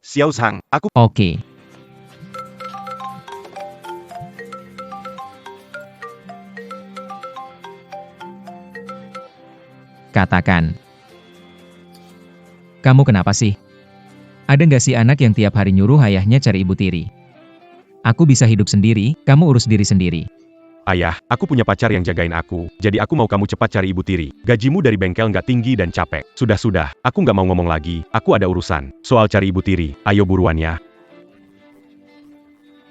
Xiao Zhang, aku... Oke. Katakan. Kamu kenapa sih? Ada nggak sih anak yang tiap hari nyuruh ayahnya cari ibu tiri? Aku bisa hidup sendiri, kamu urus diri sendiri. Ayah, aku punya pacar yang jagain aku, jadi aku mau kamu cepat cari ibu tiri. Gajimu dari bengkel nggak tinggi dan capek. Sudah, aku nggak mau ngomong lagi, aku ada urusan. Soal cari ibu tiri, ayo buruan ya.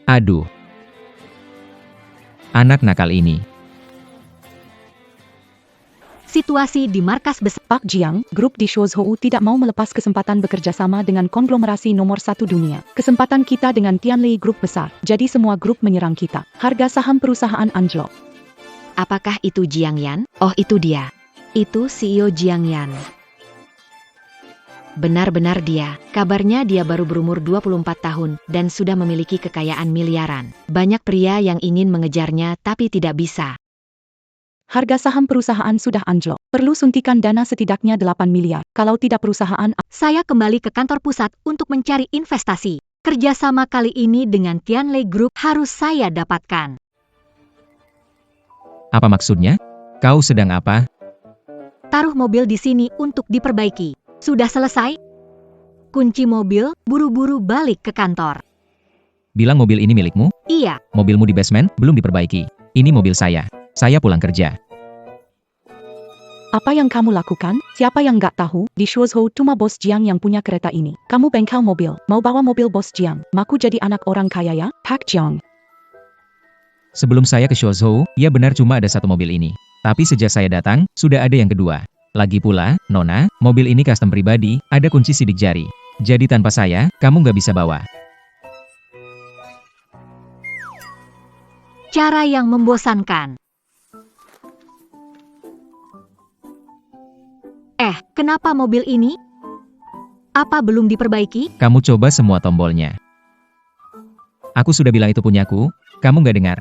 Aduh. Anak nakal ini. Situasi di markas besar Pak Jiang, grup di Shozhou tidak mau melepas kesempatan bekerja sama dengan konglomerasi nomor 1 dunia. Kesempatan kita dengan Tianli Group besar, jadi semua grup menyerang kita. Harga saham perusahaan anjlok. Apakah itu Jiang Yan? Oh, itu dia. Itu CEO Jiang Yan. Benar-benar dia. Kabarnya dia baru berumur 24 tahun dan sudah memiliki kekayaan miliaran. Banyak pria yang ingin mengejarnya tapi tidak bisa. Harga saham perusahaan sudah anjlok. Perlu suntikan dana setidaknya 8 miliar. Kalau tidak perusahaan... Saya kembali ke kantor pusat untuk mencari investasi. Kerjasama kali ini dengan Tianli Group harus saya dapatkan. Apa maksudnya? Kau sedang apa? Taruh mobil di sini untuk diperbaiki. Sudah selesai? Kunci mobil, buru-buru balik ke kantor. Bilang mobil ini milikmu? Iya. Mobilmu di basement, belum diperbaiki. Ini mobil saya. Saya pulang kerja. Apa yang kamu lakukan? Siapa yang nggak tahu? Di Shozhou cuma Bos Jiang yang punya kereta ini. Kamu bengkel mobil, mau bawa mobil Bos Jiang. Maku jadi anak orang kaya ya, Pak Jiang. Sebelum saya ke Shozhou, ya benar cuma ada satu mobil ini. Tapi sejak saya datang, sudah ada yang kedua. Lagi pula, Nona, mobil ini custom pribadi, ada kunci sidik jari. Jadi tanpa saya, kamu nggak bisa bawa. Cara yang membosankan. Kenapa mobil ini? Apa belum diperbaiki? Kamu coba semua tombolnya. Aku sudah bilang itu punyaku, kamu nggak dengar.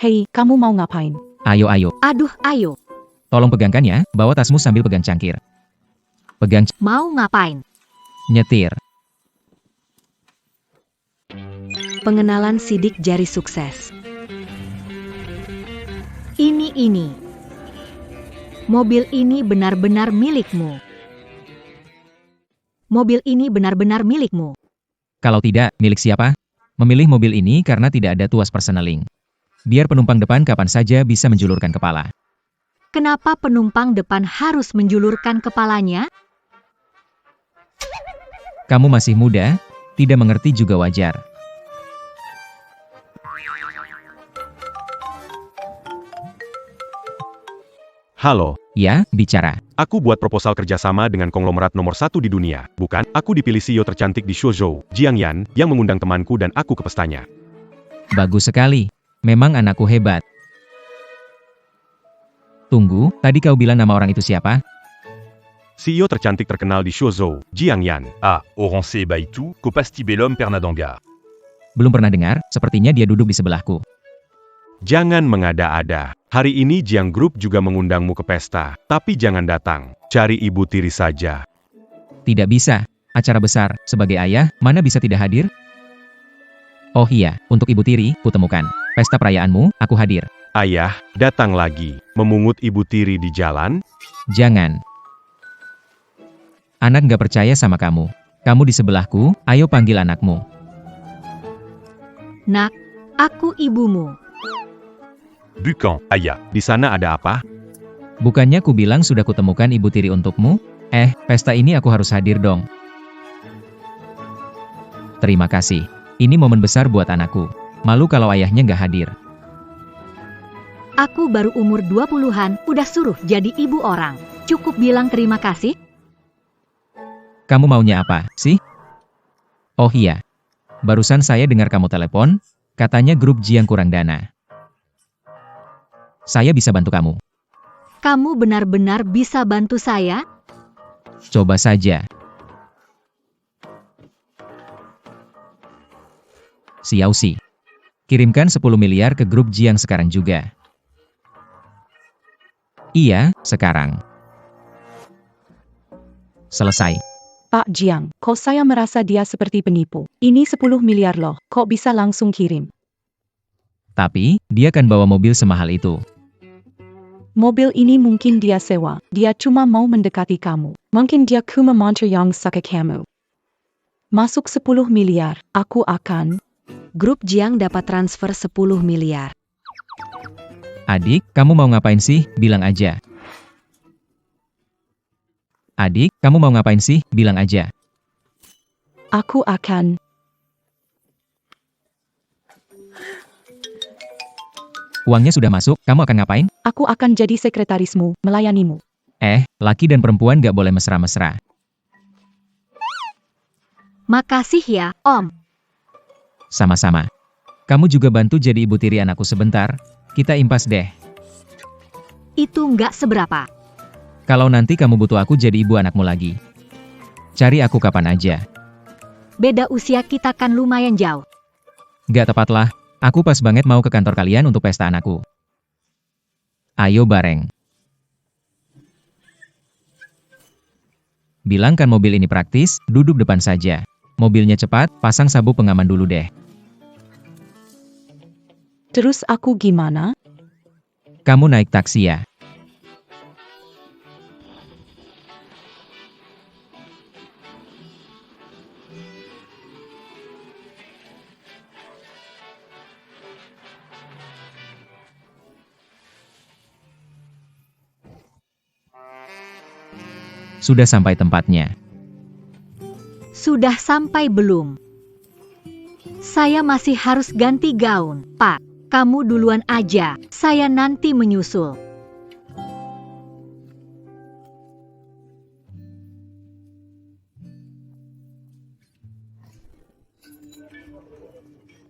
Hei, kamu mau ngapain? Ayo. Aduh, ayo. Tolong pegangkan ya, bawa tasmu sambil pegang cangkir. Pegang Mau ngapain? nyetir. Pengenalan sidik jari sukses. Ini. Mobil ini benar-benar milikmu. Mobil ini benar-benar milikmu. Kalau tidak, milik siapa? Memilih mobil ini karena tidak ada tuas perseneling. Biar penumpang depan kapan saja bisa menjulurkan kepala. Kenapa penumpang depan harus menjulurkan kepalanya? Kamu masih muda, tidak mengerti juga wajar. Halo, Ya, bicara. aku buat proposal kerjasama dengan konglomerat nomor 1 di dunia, bukan? Aku dipilih CEO tercantik di Shozhou, Jiang Yan, yang mengundang temanku dan aku ke pestanya. Bagus sekali. Memang anakku hebat. Tunggu, tadi kau bilang nama orang itu siapa? CEO tercantik terkenal di Shozhou, Jiang Yan. Ah, Orancé Baitu, Copastibellum Pernadanga. Belum pernah dengar, sepertinya dia duduk di sebelahku. Jangan mengada-ada. Hari ini Jiang Group juga mengundangmu ke pesta, tapi jangan datang. Cari ibu tiri saja. Tidak bisa. Acara besar, sebagai ayah, mana bisa tidak hadir? Oh iya, untuk ibu tiri, kutemukan. Pesta perayaanmu, aku hadir. Ayah, datang lagi. Memungut ibu tiri di jalan? Jangan. Anak nggak percaya sama kamu. Kamu di sebelahku, ayo panggil anakmu. Nak, aku ibumu. Bukan, Aya. Di sana ada apa? Bukannya ku bilang sudah kutemukan ibu tiri untukmu? Pesta ini aku harus hadir dong. Terima kasih. Ini momen besar buat anakku. Malu kalau ayahnya nggak hadir. Aku baru umur 20-an, udah suruh jadi ibu orang. Cukup bilang terima kasih? Kamu maunya apa, sih? Oh iya. Barusan saya dengar kamu telepon, katanya grup Jiang kurang dana. Saya bisa bantu kamu. Kamu benar-benar bisa bantu saya? Coba saja. Xiaoxi. Kirimkan 10 miliar ke grup Jiang sekarang juga. Iya, sekarang. Selesai. Pak Jiang, kok saya merasa dia seperti penipu. Ini 10 miliar loh, kok bisa langsung kirim? Tapi, dia kan bawa mobil semahal itu. Mobil ini mungkin dia sewa, dia cuma mau mendekati kamu. Mungkin dia cuma monster yang suka kamu. Masuk 10 miliar, aku akan... Grup Jiang dapat transfer 10 miliar. Adik, kamu mau ngapain sih? Bilang aja. Adik, kamu mau ngapain sih? Bilang aja. Aku akan... Uangnya sudah masuk, kamu akan ngapain? Aku akan jadi sekretarismu, melayanimu. Laki dan perempuan gak boleh mesra-mesra. Makasih ya, Om. Sama-sama. Kamu juga bantu jadi ibu tiri anakku sebentar. Kita impas deh. Itu nggak seberapa. Kalau nanti kamu butuh aku jadi ibu anakmu lagi. Cari aku kapan aja. Beda usia kita kan lumayan jauh. Gak tepat lah. Aku pas banget mau ke kantor kalian untuk pesta anakku. Ayo bareng. Bilang kan mobil ini praktis, duduk depan saja. Mobilnya cepat, pasang sabuk pengaman dulu deh. Terus aku gimana? Kamu naik taksi ya? Sudah sampai tempatnya. Sudah sampai belum? Saya masih harus ganti gaun, Pak. Kamu duluan aja, saya nanti menyusul.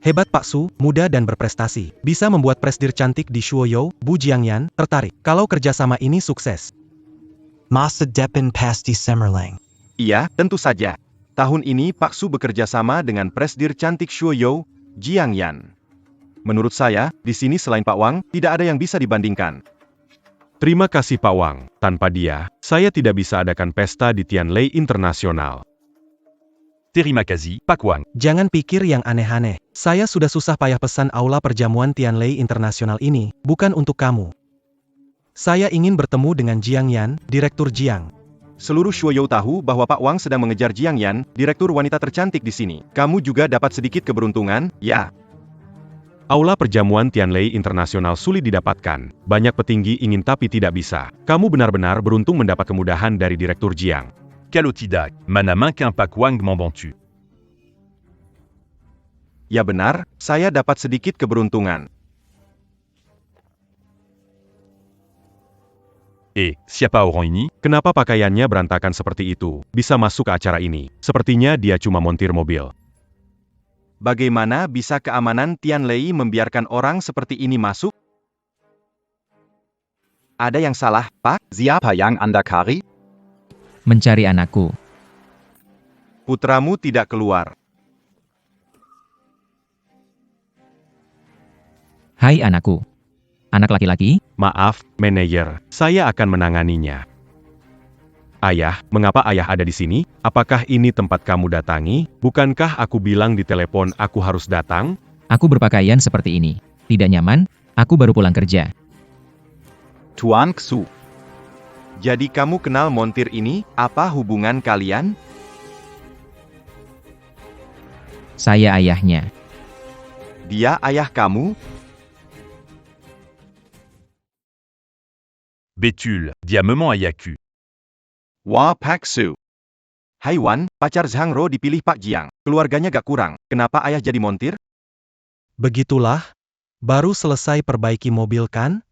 Hebat Pak Su, muda dan berprestasi. Bisa membuat presdir cantik di Shuoyou, Bu Jiangyan, tertarik. Kalau kerjasama ini sukses. Masa depan pasti cemerlang. Iya, tentu saja. Tahun ini Pak Su bekerja sama dengan presdir cantik Shuoyou, Jiang Yan. Menurut saya, di sini selain Pak Wang, tidak ada yang bisa dibandingkan. Terima kasih Pak Wang. Tanpa dia, saya tidak bisa adakan pesta di Tianlei Internasional. Terima kasih, Pak Wang. Jangan pikir yang aneh-aneh. Saya sudah susah payah pesan aula perjamuan Tianlei Internasional ini, bukan untuk kamu. Saya ingin bertemu dengan Jiang Yan, Direktur Jiang. Seluruh Shuoyou tahu bahwa Pak Wang sedang mengejar Jiang Yan, direktur wanita tercantik di sini. Kamu juga dapat sedikit keberuntungan, ya. Aula perjamuan Tianlei Internasional sulit didapatkan. Banyak petinggi ingin tapi tidak bisa. Kamu benar-benar beruntung mendapat kemudahan dari Direktur Jiang. Calotidac, mana main qu'un Pak Wang m'en tu. Ya benar, saya dapat sedikit keberuntungan. Siapa orang ini? Kenapa pakaiannya berantakan seperti itu? Bisa masuk ke acara ini. Sepertinya dia cuma montir mobil. Bagaimana bisa keamanan Tianlei membiarkan orang seperti ini masuk? Ada yang salah, Pak? Siapa yang Anda cari? Mencari anakku. Putramu tidak keluar. Hai anakku. Anak laki-laki? Maaf, manajer. Saya akan menanganinya. Ayah, mengapa ayah ada di sini? Apakah ini tempat kamu datangi? Bukankah aku bilang di telepon aku harus datang? Aku berpakaian seperti ini. Tidak nyaman? Aku baru pulang kerja. Tuan Xu. Jadi kamu kenal montir ini? Apa hubungan kalian? Saya ayahnya. Dia ayah kamu? Bétul, diamement Ayaku. Wah, Pak Su. Hai Wan, pacar Zhang Ro dipilih Pak Jiang. Keluarganya gak kurang. Kenapa ayah jadi montir? Begitulah. Baru selesai perbaiki mobil kan?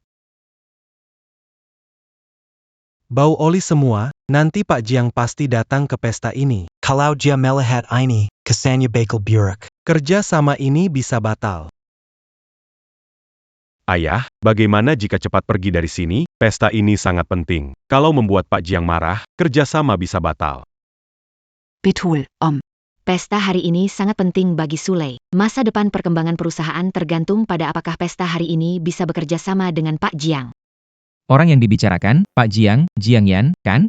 Bau oli semua, nanti Pak Jiang pasti datang ke pesta ini. Kalau dia melihat ini, kesannya bakal buruk. Kerja sama ini bisa batal. Ayah, bagaimana jika cepat pergi dari sini? Pesta ini sangat penting. Kalau membuat Pak Jiang marah, kerjasama bisa batal. Betul, Om. Pesta hari ini sangat penting bagi Sule. Masa depan perkembangan perusahaan tergantung pada apakah pesta hari ini bisa bekerja sama dengan Pak Jiang. Orang yang dibicarakan, Pak Jiang, Jiang Yan, kan?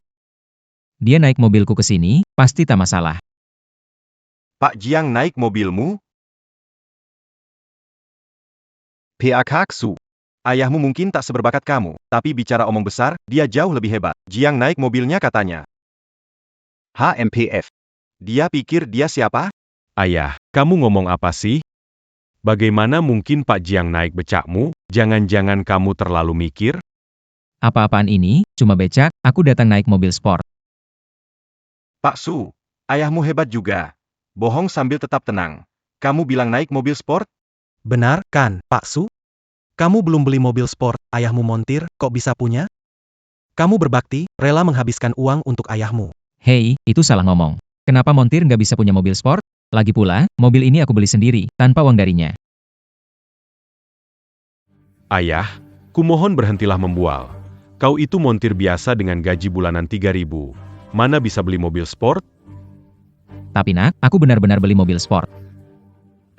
Dia naik mobilku ke sini, pasti tak masalah. Pak Jiang naik mobilmu? PAK Xu. Ayahmu mungkin tak seberbakat kamu, tapi bicara omong besar, dia jauh lebih hebat. Jiang naik mobilnya katanya. HMPF. Dia pikir dia siapa? Ayah, kamu ngomong apa sih? Bagaimana mungkin Pak Jiang naik becakmu? Jangan-jangan kamu terlalu mikir? Apa-apaan ini, cuma becak, aku datang naik mobil sport. Pak Su, ayahmu hebat juga. Bohong sambil tetap tenang. Kamu bilang naik mobil sport? Benar, kan, Pak Su? Kamu belum beli mobil sport, ayahmu montir, kok bisa punya? Kamu berbakti, rela menghabiskan uang untuk ayahmu. Hei, itu salah ngomong. Kenapa montir nggak bisa punya mobil sport? Lagi pula, mobil ini aku beli sendiri, tanpa uang darinya. Ayah, kumohon berhentilah membual. Kau itu montir biasa dengan gaji bulanan 3.000. Mana bisa beli mobil sport? Tapi nak, aku benar-benar beli mobil sport.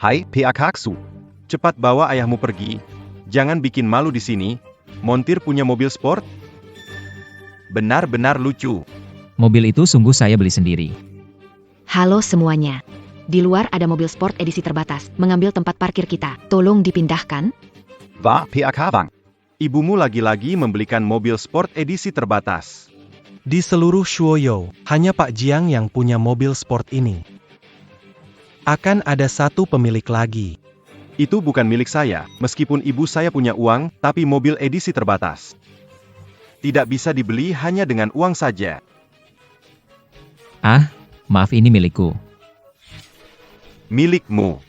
Hai, PAK Xu. Cepat bawa ayahmu pergi. Jangan bikin malu di sini. Montir punya mobil sport? Benar-benar lucu. Mobil itu sungguh saya beli sendiri. Halo semuanya. Di luar ada mobil sport edisi terbatas, mengambil tempat parkir kita. Tolong dipindahkan. Wa PAK Bang. Ibumu lagi-lagi membelikan mobil sport edisi terbatas. Di seluruh Shuoyou, hanya Pak Jiang yang punya mobil sport ini. Akan ada satu pemilik lagi. Itu bukan milik saya, meskipun ibu saya punya uang, tapi mobil edisi terbatas. Tidak bisa dibeli hanya dengan uang saja. Ah, maaf ini milikku. Milikmu.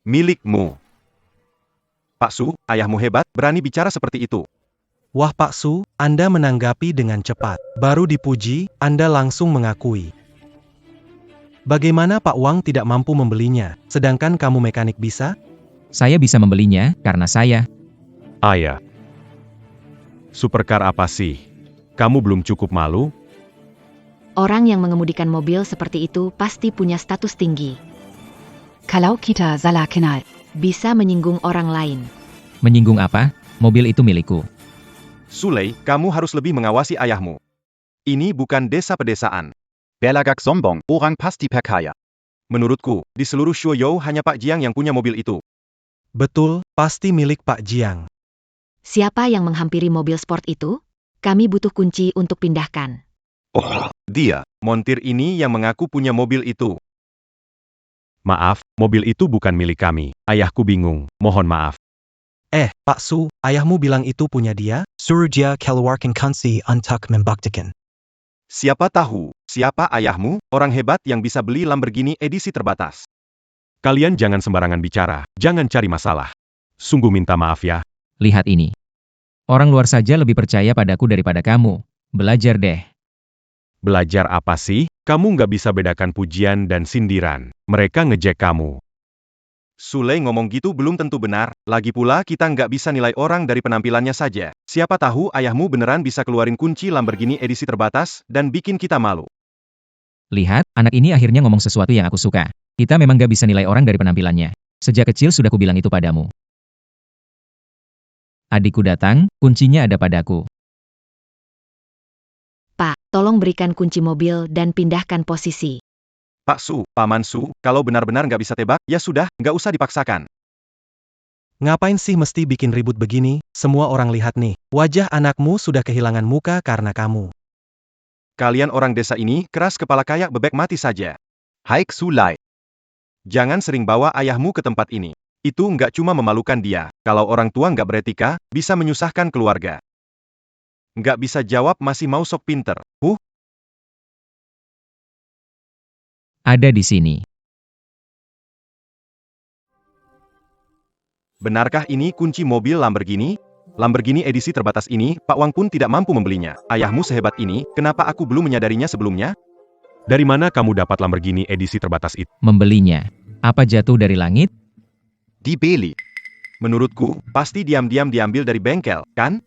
Milikmu. Pak Su, ayahmu hebat, berani bicara seperti itu. Wah Pak Su, Anda menanggapi dengan cepat. Baru dipuji, Anda langsung mengakui. Bagaimana Pak Wang tidak mampu membelinya, sedangkan kamu mekanik bisa? Saya bisa membelinya, karena saya. Ayah. Supercar apa sih? Kamu belum cukup malu? Orang yang mengemudikan mobil seperti itu pasti punya status tinggi. Kalau kita salah kenal, Bisa menyinggung orang lain. Menyinggung apa? Mobil itu milikku. Sulei, kamu harus lebih mengawasi ayahmu. Ini bukan desa pedesaan. Berlagak sombong, orang pasti perkaya. Menurutku, di seluruh Shuoyou hanya Pak Jiang yang punya mobil itu. Betul, pasti milik Pak Jiang. Siapa yang menghampiri mobil sport itu? Kami butuh kunci untuk pindahkan. Oh, dia. Montir ini yang mengaku punya mobil itu. Maaf, mobil itu bukan milik kami. Ayahku bingung, mohon maaf. Pak Su, ayahmu bilang itu punya dia? Surujia keluarkan kunci untuk membuktikan. Siapa tahu, siapa ayahmu, orang hebat yang bisa beli Lamborghini edisi terbatas. Kalian jangan sembarangan bicara, jangan cari masalah. Sungguh minta maaf ya. Lihat ini. Orang luar saja lebih percaya padaku daripada kamu. Belajar deh. Belajar apa sih? Kamu nggak bisa bedakan pujian dan sindiran. Mereka ngejek kamu. Sulei ngomong gitu belum tentu benar, lagi pula kita nggak bisa nilai orang dari penampilannya saja. Siapa tahu ayahmu beneran bisa keluarin kunci Lamborghini edisi terbatas, dan bikin kita malu. Lihat, anak ini akhirnya ngomong sesuatu yang aku suka. Kita memang gak bisa nilai orang dari penampilannya. Sejak kecil sudah kubilang itu padamu. Adikku datang, kuncinya ada padaku. Pak, tolong berikan kunci mobil dan pindahkan posisi. Pak Su, Paman Su, kalau benar-benar nggak bisa tebak, ya sudah, nggak usah dipaksakan. Ngapain sih mesti bikin ribut begini? Semua orang lihat nih, wajah anakmu sudah kehilangan muka karena kamu. Kalian orang desa ini, keras kepala kayak bebek mati saja. Hai Xulai. Jangan sering bawa ayahmu ke tempat ini. Itu nggak cuma memalukan dia, kalau orang tua nggak beretika, bisa menyusahkan keluarga. Nggak bisa jawab masih mau sok pinter. Ada di sini. Benarkah ini kunci mobil Lamborghini? Lamborghini edisi terbatas ini, Pak Wang pun tidak mampu membelinya. Ayahmu sehebat ini, kenapa aku belum menyadarinya sebelumnya? Dari mana kamu dapat Lamborghini edisi terbatas itu? Membelinya. Apa jatuh dari langit? Dibeli. Menurutku, pasti diam-diam diambil dari bengkel, kan?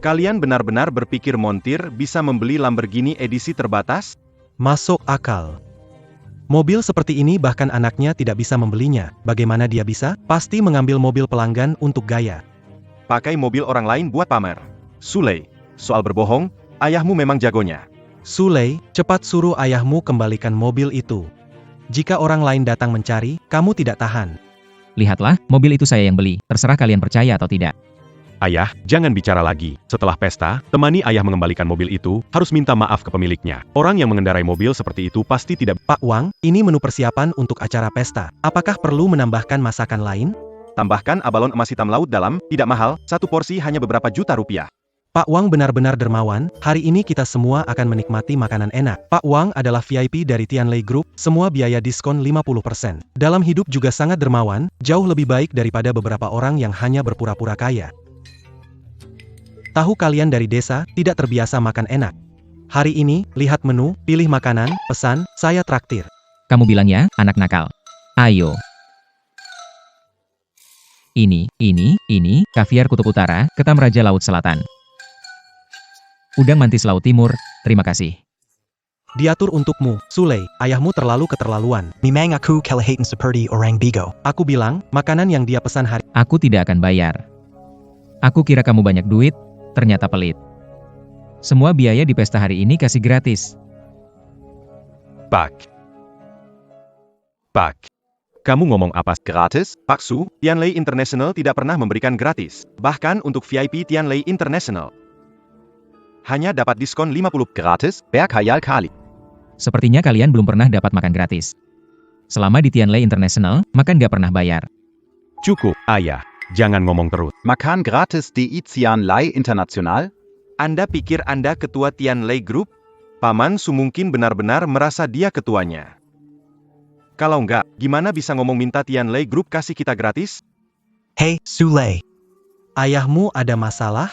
Kalian benar-benar berpikir montir bisa membeli Lamborghini edisi terbatas? Masuk akal. Mobil seperti ini bahkan anaknya tidak bisa membelinya. Bagaimana dia bisa? Pasti mengambil mobil pelanggan untuk gaya. Pakai mobil orang lain buat pamer. Sulei, soal berbohong, ayahmu memang jagonya. Sulei, cepat suruh ayahmu kembalikan mobil itu. Jika orang lain datang mencari, kamu tidak tahan. Lihatlah, mobil itu saya yang beli, terserah kalian percaya atau tidak. Ayah, jangan bicara lagi. Setelah pesta, temani ayah mengembalikan mobil itu, harus minta maaf ke pemiliknya. Orang yang mengendarai mobil seperti itu pasti tidak... Pak Wang, ini menu persiapan untuk acara pesta. Apakah perlu menambahkan masakan lain? Tambahkan abalon emas hitam laut dalam, tidak mahal, satu porsi hanya beberapa juta rupiah. Pak Wang benar-benar dermawan, hari ini kita semua akan menikmati makanan enak. Pak Wang adalah VIP dari Tianlei Group, semua biaya diskon 50%. Dalam hidup juga sangat dermawan, jauh lebih baik daripada beberapa orang yang hanya berpura-pura kaya. Tahu kalian dari desa, tidak terbiasa makan enak. Hari ini, lihat menu, pilih makanan, pesan, saya traktir. Kamu bilang ya, anak nakal. Ayo. Ini, kaviar kutub utara, ketam raja laut selatan. Udang mantis laut timur, terima kasih. Diatur untukmu, Sulei, ayahmu terlalu keterlaluan. Memang aku kelihatan seperti orang bigo. Aku bilang, makanan yang dia pesan hari... Aku tidak akan bayar. Aku kira kamu banyak duit, ternyata pelit. Semua biaya di pesta hari ini kasih gratis. Pak. Kamu ngomong apa? Gratis? Pak Su, Tianlei International tidak pernah memberikan gratis. Bahkan untuk VIP Tianlei International. Hanya dapat diskon 50%. Gratis? Berkhayal kali. Sepertinya kalian belum pernah dapat makan gratis. Selama di Tianlei International, makan gak pernah bayar. Cukup, ayah. Jangan ngomong terus. Makan gratis di Tianlei International? Anda pikir Anda ketua Tianlei Group? Paman Su mungkin benar-benar merasa dia ketuanya. Kalau enggak, gimana bisa ngomong minta Tianlei Group kasih kita gratis? Hey, Sulei. Ayahmu ada masalah?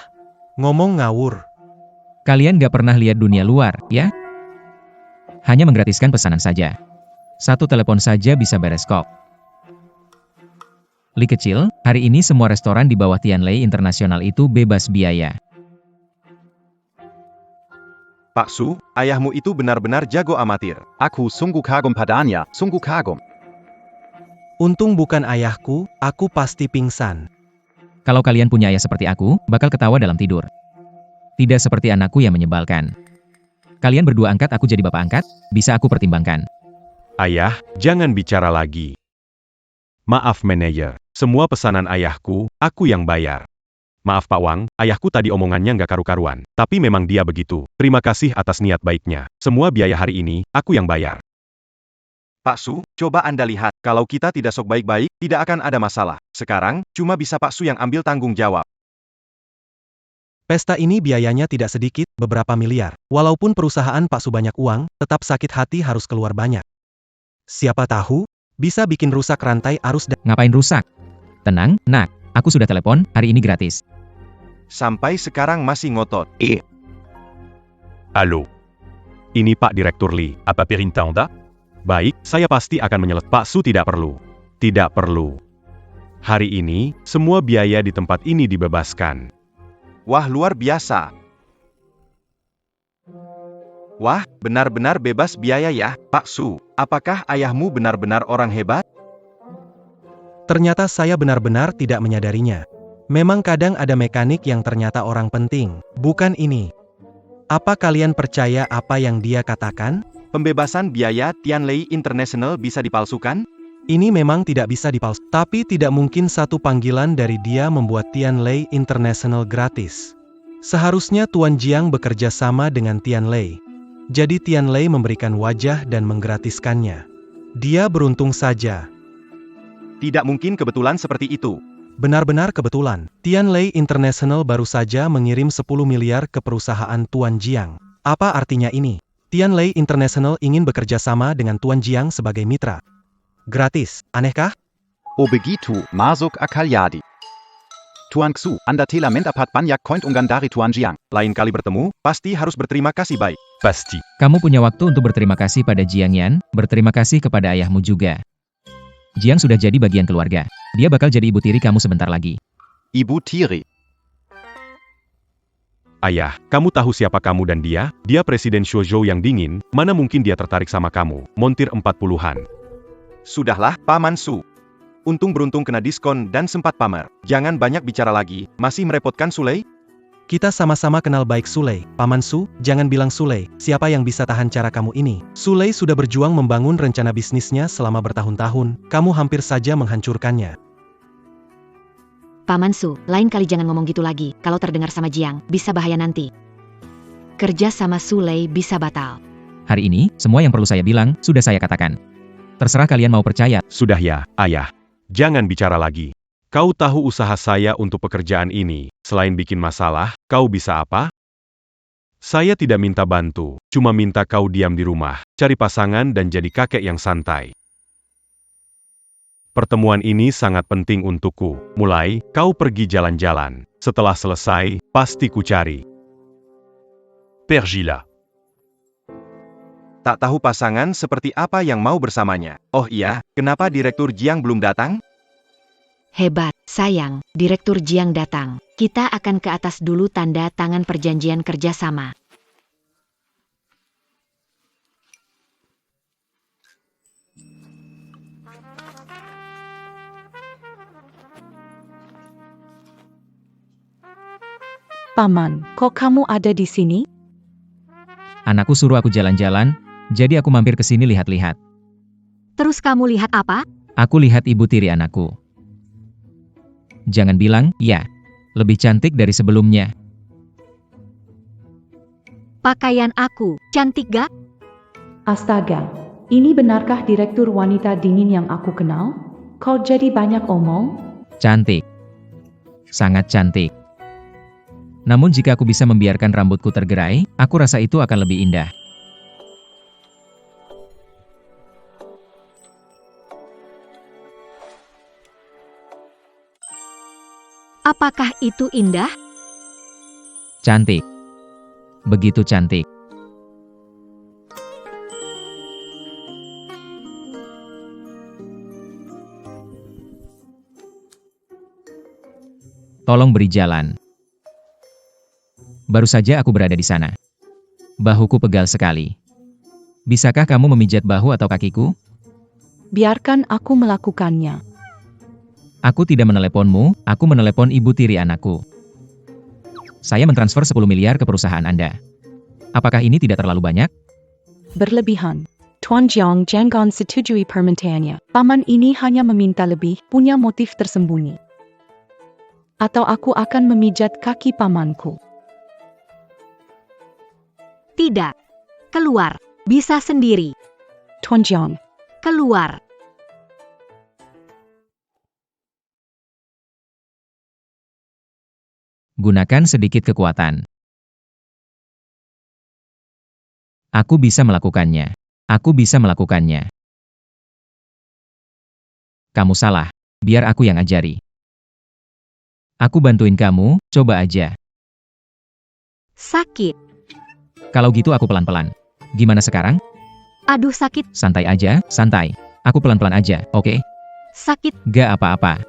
Ngomong ngawur. Kalian gak pernah lihat dunia luar, ya? Hanya menggratiskan pesanan saja. Satu telepon saja bisa beres kok. Li kecil, hari ini semua restoran di bawah Tianlei International itu bebas biaya. Pak Su, ayahmu itu benar-benar jago amatir. Aku sungguh kagum padanya, sungguh kagum. Untung bukan ayahku, aku pasti pingsan. Kalau kalian punya ayah seperti aku, bakal ketawa dalam tidur. Tidak seperti anakku yang menyebalkan. Kalian berdua angkat aku jadi bapak angkat, bisa aku pertimbangkan. Ayah, jangan bicara lagi. Maaf manajer, semua pesanan ayahku, aku yang bayar. Maaf Pak Wang, ayahku tadi omongannya nggak karu-karuan. Tapi memang dia begitu. Terima kasih atas niat baiknya. Semua biaya hari ini, aku yang bayar. Pak Su, coba Anda lihat, kalau kita tidak sok baik-baik, tidak akan ada masalah. Sekarang, cuma bisa Pak Su yang ambil tanggung jawab. Pesta ini biayanya tidak sedikit, beberapa miliar. Walaupun perusahaan Pak Su banyak uang, tetap sakit hati harus keluar banyak. Siapa tahu, bisa bikin rusak rantai arus dan... Ngapain rusak? Tenang, nak. Aku sudah telepon, hari ini gratis. Sampai sekarang masih ngotot. Halo. Ini Pak Direktur Li. Apa perintah Anda? Baik, saya pasti akan menyelesaikan. Pak Su tidak perlu. Tidak perlu. Hari ini, semua biaya di tempat ini dibebaskan. Wah, luar biasa. Wah, benar-benar bebas biaya ya, Pak Su. Apakah ayahmu benar-benar orang hebat? Ternyata saya benar-benar tidak menyadarinya. Memang kadang ada mekanik yang ternyata orang penting. Bukan ini. Apa kalian percaya apa yang dia katakan? Pembebasan biaya Tianlei International bisa dipalsukan? Ini memang tidak bisa dipalsukan. Tapi tidak mungkin satu panggilan dari dia membuat Tianlei International gratis. Seharusnya Tuan Jiang bekerja sama dengan Tianlei. Jadi Tianlei memberikan wajah dan menggratiskannya. Dia beruntung saja. Tidak mungkin kebetulan seperti itu. Benar-benar kebetulan. Tianlei International baru saja mengirim 10 miliar ke perusahaan Tuan Jiang. Apa artinya ini? Tianlei International ingin bekerja sama dengan Tuan Jiang sebagai mitra. Gratis, anehkah? O begitu, masuk akal jadi. Tuan Xu, Anda telah mendapat banyak koin unggan dari Tuan Jiang. Lain kali bertemu, pasti harus berterima kasih baik. Pasti. Kamu punya waktu untuk berterima kasih pada Jiang Yan, berterima kasih kepada ayahmu juga. Jiang sudah jadi bagian keluarga. Dia bakal jadi ibu tiri kamu sebentar lagi. Ibu tiri. Ayah, kamu tahu siapa kamu dan dia? Dia Presiden Shozhou yang dingin, mana mungkin dia tertarik sama kamu, montir 40-an. Sudahlah, Paman Su. Untung beruntung kena diskon dan sempat pamer. Jangan banyak bicara lagi, masih merepotkan Sulei? Kita sama-sama kenal baik Sule. Paman Su, jangan bilang Sule, siapa yang bisa tahan cara kamu ini? Sule sudah berjuang membangun rencana bisnisnya selama bertahun-tahun, kamu hampir saja menghancurkannya. Paman Su, lain kali jangan ngomong gitu lagi, kalau terdengar sama Jiang, bisa bahaya nanti. Kerja sama Sule bisa batal. Hari ini, semua yang perlu saya bilang, sudah saya katakan. Terserah kalian mau percaya. Sudah ya, ayah. Jangan bicara lagi. Kau tahu usaha saya untuk pekerjaan ini. Selain bikin masalah, kau bisa apa? Saya tidak minta bantu, cuma minta kau diam di rumah, cari pasangan dan jadi kakek yang santai. Pertemuan ini sangat penting untukku. Mulai, kau pergi jalan-jalan. Setelah selesai, pasti ku cari. Pergilah. Tak tahu pasangan seperti apa yang mau bersamanya. Oh iya, kenapa Direktur Jiang belum datang? Hebat, sayang, Direktur Jiang datang. Kita akan ke atas dulu tanda tangan perjanjian kerjasama. Paman, kok kamu ada di sini? Anakku suruh aku jalan-jalan, jadi aku mampir ke sini lihat-lihat. Terus kamu lihat apa? Aku lihat ibu tiri anakku. Jangan bilang, ya, lebih cantik dari sebelumnya. Pakaian aku, cantik gak? Astaga, ini benarkah direktur wanita dingin yang aku kenal? Kau jadi banyak omong? Cantik. Sangat cantik. Namun jika aku bisa membiarkan rambutku tergerai, aku rasa itu akan lebih indah. Apakah itu indah? Cantik. Begitu cantik. Tolong beri jalan. Baru saja aku berada di sana. Bahuku pegal sekali. Bisakah kamu memijat bahu atau kakiku? Biarkan aku melakukannya. Aku tidak meneleponmu, aku menelepon ibu tiri anakku. Saya mentransfer 10 miliar ke perusahaan Anda. Apakah ini tidak terlalu banyak? Berlebihan. Tuan Jiang jangan setujui permintaannya. Paman ini hanya meminta lebih, punya motif tersembunyi. Atau aku akan memijat kaki pamanku. Tidak. Keluar. Bisa sendiri. Tuan Jiang. Keluar. Gunakan sedikit kekuatan. Aku bisa melakukannya. Aku bisa melakukannya. Kamu salah. Biar aku yang ajari. Aku bantuin kamu, coba aja. Sakit. Kalau gitu aku pelan-pelan. Gimana sekarang? Aduh sakit. Santai aja, santai. Aku pelan-pelan aja, oke? Sakit. Gak apa-apa.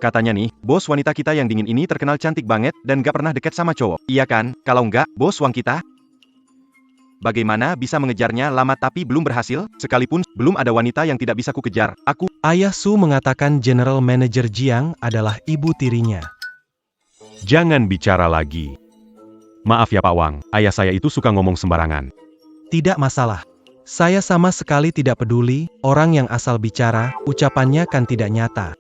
Katanya nih, bos wanita kita yang dingin ini terkenal cantik banget dan gak pernah deket sama cowok. Iya kan? Kalau enggak, bos Wang kita? Bagaimana bisa mengejarnya lama tapi belum berhasil? Sekalipun belum ada wanita yang tidak bisa kukejar. Aku... Ayah Su mengatakan General Manager Jiang adalah ibu tirinya. Jangan bicara lagi. Maaf ya Pak Wang, ayah saya itu suka ngomong sembarangan. Tidak masalah. Saya sama sekali tidak peduli, orang yang asal bicara, ucapannya kan tidak nyata.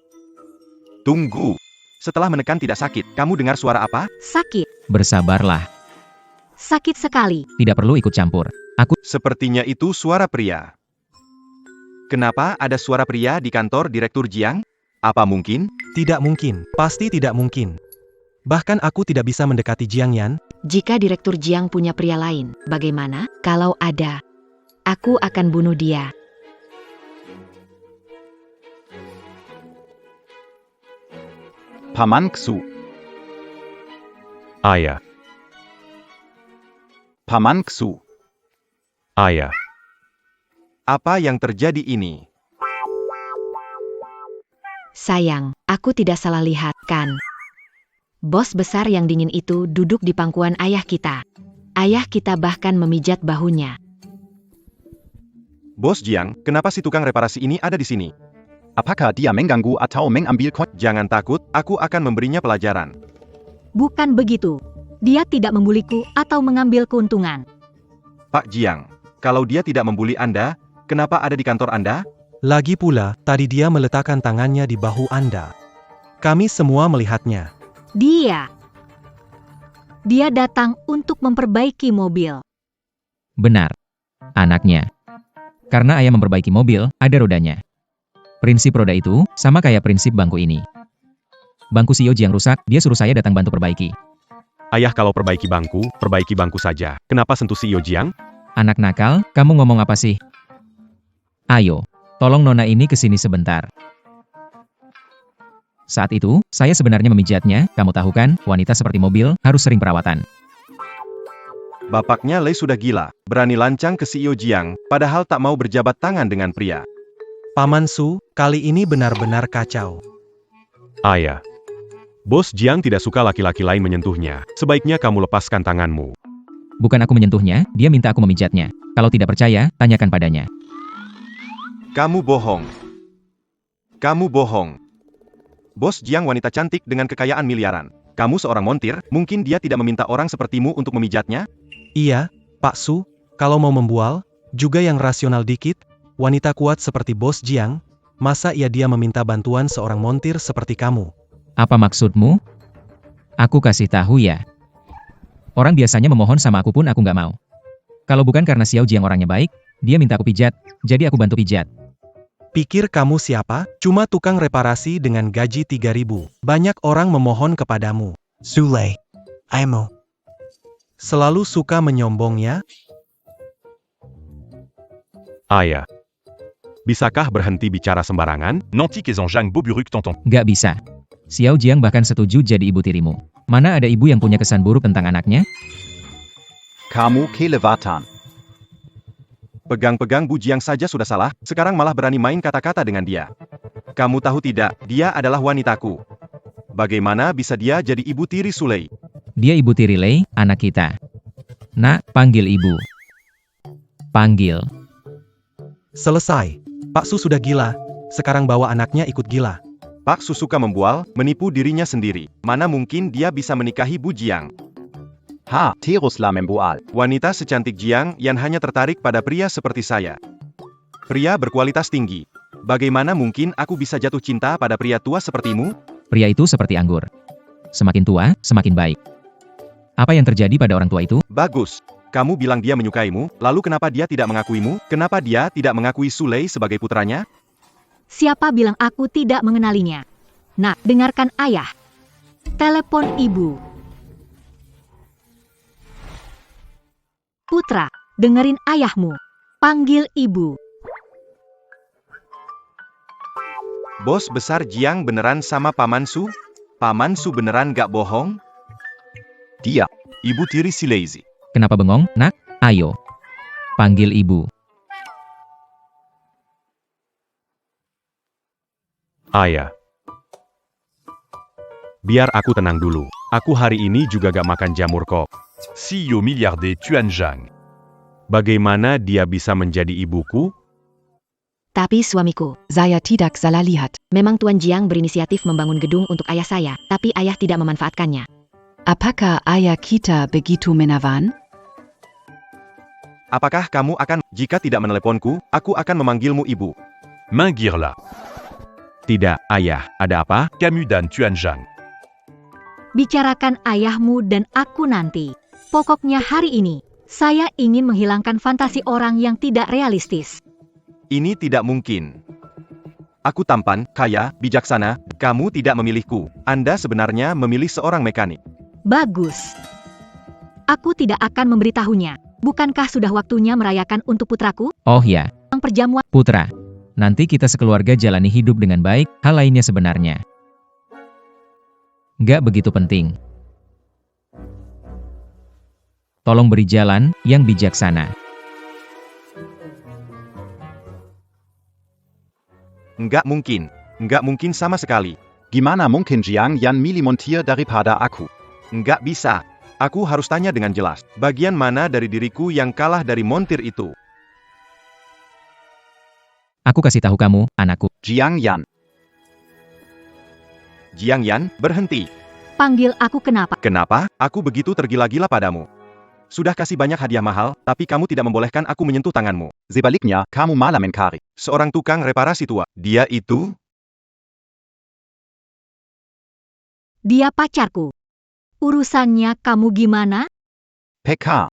Tunggu. Setelah menekan tidak sakit, kamu dengar suara apa? Sakit. Bersabarlah. Sakit sekali. Tidak perlu ikut campur. Aku... Sepertinya itu suara pria. Kenapa ada suara pria di kantor Direktur Jiang? Apa mungkin? Tidak mungkin, pasti tidak mungkin. Bahkan aku tidak bisa mendekati Jiang Yan. Jika Direktur Jiang punya pria lain, bagaimana? Kalau ada, aku akan bunuh dia. Paman Xu. Ayah, Paman Xu. ayah. Apa yang terjadi ini? Sayang, aku tidak salah lihat, kan? Bos besar yang dingin itu duduk di pangkuan ayah kita. Ayah kita bahkan memijat bahunya. Bos Jiang, kenapa si tukang reparasi ini ada di sini? Apakah dia mengganggu atau mengambil Jangan takut, aku akan memberinya pelajaran. Bukan begitu. Dia tidak membuliku atau mengambil keuntungan. Pak Jiang, kalau dia tidak membuli Anda, kenapa ada di kantor Anda? Lagi pula, tadi dia meletakkan tangannya di bahu Anda. Kami semua melihatnya. Dia datang untuk memperbaiki mobil. Benar. Anaknya. Karena ayah memperbaiki mobil, ada rodanya. Prinsip roda itu, sama kayak prinsip bangku ini. Bangku si Yoji yang rusak, dia suruh saya datang bantu perbaiki. Ayah kalau perbaiki bangku saja. Kenapa sentuh si Yojiang? Anak nakal, kamu ngomong apa sih? Ayo, tolong nona ini kesini sebentar. Saat itu, saya sebenarnya memijatnya, kamu tahu kan, wanita seperti mobil, harus sering perawatan. Bapaknya Lei sudah gila, berani lancang ke CEO Jiang, padahal tak mau berjabat tangan dengan pria. Paman Su, kali ini benar-benar kacau. Ayah. Bos Jiang tidak suka laki-laki lain menyentuhnya. Sebaiknya kamu lepaskan tanganmu. Bukan aku menyentuhnya, dia minta aku memijatnya. Kalau tidak percaya, tanyakan padanya. Kamu bohong. Kamu bohong. Bos Jiang wanita cantik dengan kekayaan miliaran. Kamu seorang montir, mungkin dia tidak meminta orang sepertimu untuk memijatnya? Iya, Pak Su, kalau mau membual, juga yang rasional dikit, wanita kuat seperti Bos Jiang, masa dia meminta bantuan seorang montir seperti kamu? Apa maksudmu? Aku kasih tahu ya. Orang biasanya memohon sama aku pun aku nggak mau. Kalau bukan karena Xiao Jiang orangnya baik, dia minta aku pijat, jadi aku bantu pijat. Pikir kamu siapa? Cuma tukang reparasi dengan gaji 3.000. Banyak orang memohon kepadamu. Sule. Aimo. Selalu suka menyombong ya? Ayah. Bisakah berhenti bicara sembarangan? Nanti ke Zhang Boburuk tonton. Nggak bisa. Xiao Jiang bahkan setuju jadi ibu tirimu. Mana ada ibu yang punya kesan buruk tentang anaknya? Kamu kelewatan. Pegang-pegang Bu Jiang saja sudah salah, sekarang malah berani main kata-kata dengan dia. Kamu tahu tidak, dia adalah wanitaku. Bagaimana bisa dia jadi ibu tiri Sulei? Dia ibu tiri Lei, anak kita. Nak, panggil ibu. Panggil. Selesai. Pak Su sudah gila, sekarang bawa anaknya ikut gila. Pak Su suka membual, menipu dirinya sendiri. Mana mungkin dia bisa menikahi Bu Jiang? Ha, teruslah membual. Wanita secantik Jiang yang hanya tertarik pada pria seperti saya. Pria berkualitas tinggi. Bagaimana mungkin aku bisa jatuh cinta pada pria tua sepertimu? Pria itu seperti anggur. Semakin tua, semakin baik. Apa yang terjadi pada orang tua itu? Bagus. Kamu bilang dia menyukaimu, lalu kenapa dia tidak mengakuimu? Kenapa dia tidak mengakui Sulei sebagai putranya? Siapa bilang aku tidak mengenalinya? Nak, dengarkan ayah. Telepon ibu. Putra, dengerin ayahmu. Panggil ibu. Bos besar Jiang beneran sama Paman Su? Paman Su beneran gak bohong? Dia. Ibu tiri si Lazy. Kenapa bengong, nak? Ayo. Panggil ibu. Ayah. Biar aku tenang dulu. Aku hari ini juga gak makan jamur kok. CEO miliarder Tuan Zhang. Bagaimana dia bisa menjadi ibuku? Tapi suamiku, saya tidak salah lihat. Memang Tuan Jiang berinisiatif membangun gedung untuk ayah saya, tapi ayah tidak memanfaatkannya. Apakah ayah kita begitu menawan? Apakah kamu akan, jika tidak meneleponku, aku akan memanggilmu ibu. Manggirlah. Tidak, ayah, ada apa? Camus dan Tuan Zhang. Bicarakan ayahmu dan aku nanti. Pokoknya hari ini, saya ingin menghilangkan fantasi orang yang tidak realistis. Ini tidak mungkin. Aku tampan, kaya, bijaksana, kamu tidak memilihku. Anda sebenarnya memilih seorang mekanik. Bagus. Aku tidak akan memberitahunya. Bukankah sudah waktunya merayakan untuk putraku? Oh ya, Perjamuan. putra. Nanti kita sekeluarga jalani hidup dengan baik, hal lainnya sebenarnya nggak begitu penting. Tolong beri jalan yang bijaksana. Nggak mungkin. Nggak mungkin sama sekali. Gimana mungkin Jiang Yan milih montir daripada aku? Nggak bisa. Aku harus tanya dengan jelas. Bagian mana dari diriku yang kalah dari montir itu? Aku kasih tahu kamu, anakku. Jiang Yan. Jiang Yan, berhenti. Panggil aku kenapa? Kenapa? Aku begitu tergila-gila padamu. Sudah kasih banyak hadiah mahal, tapi kamu tidak membolehkan aku menyentuh tanganmu. Sebaliknya, kamu malah menkari. Seorang tukang reparasi tua. Dia itu? Dia pacarku. Urusannya kamu gimana? PK.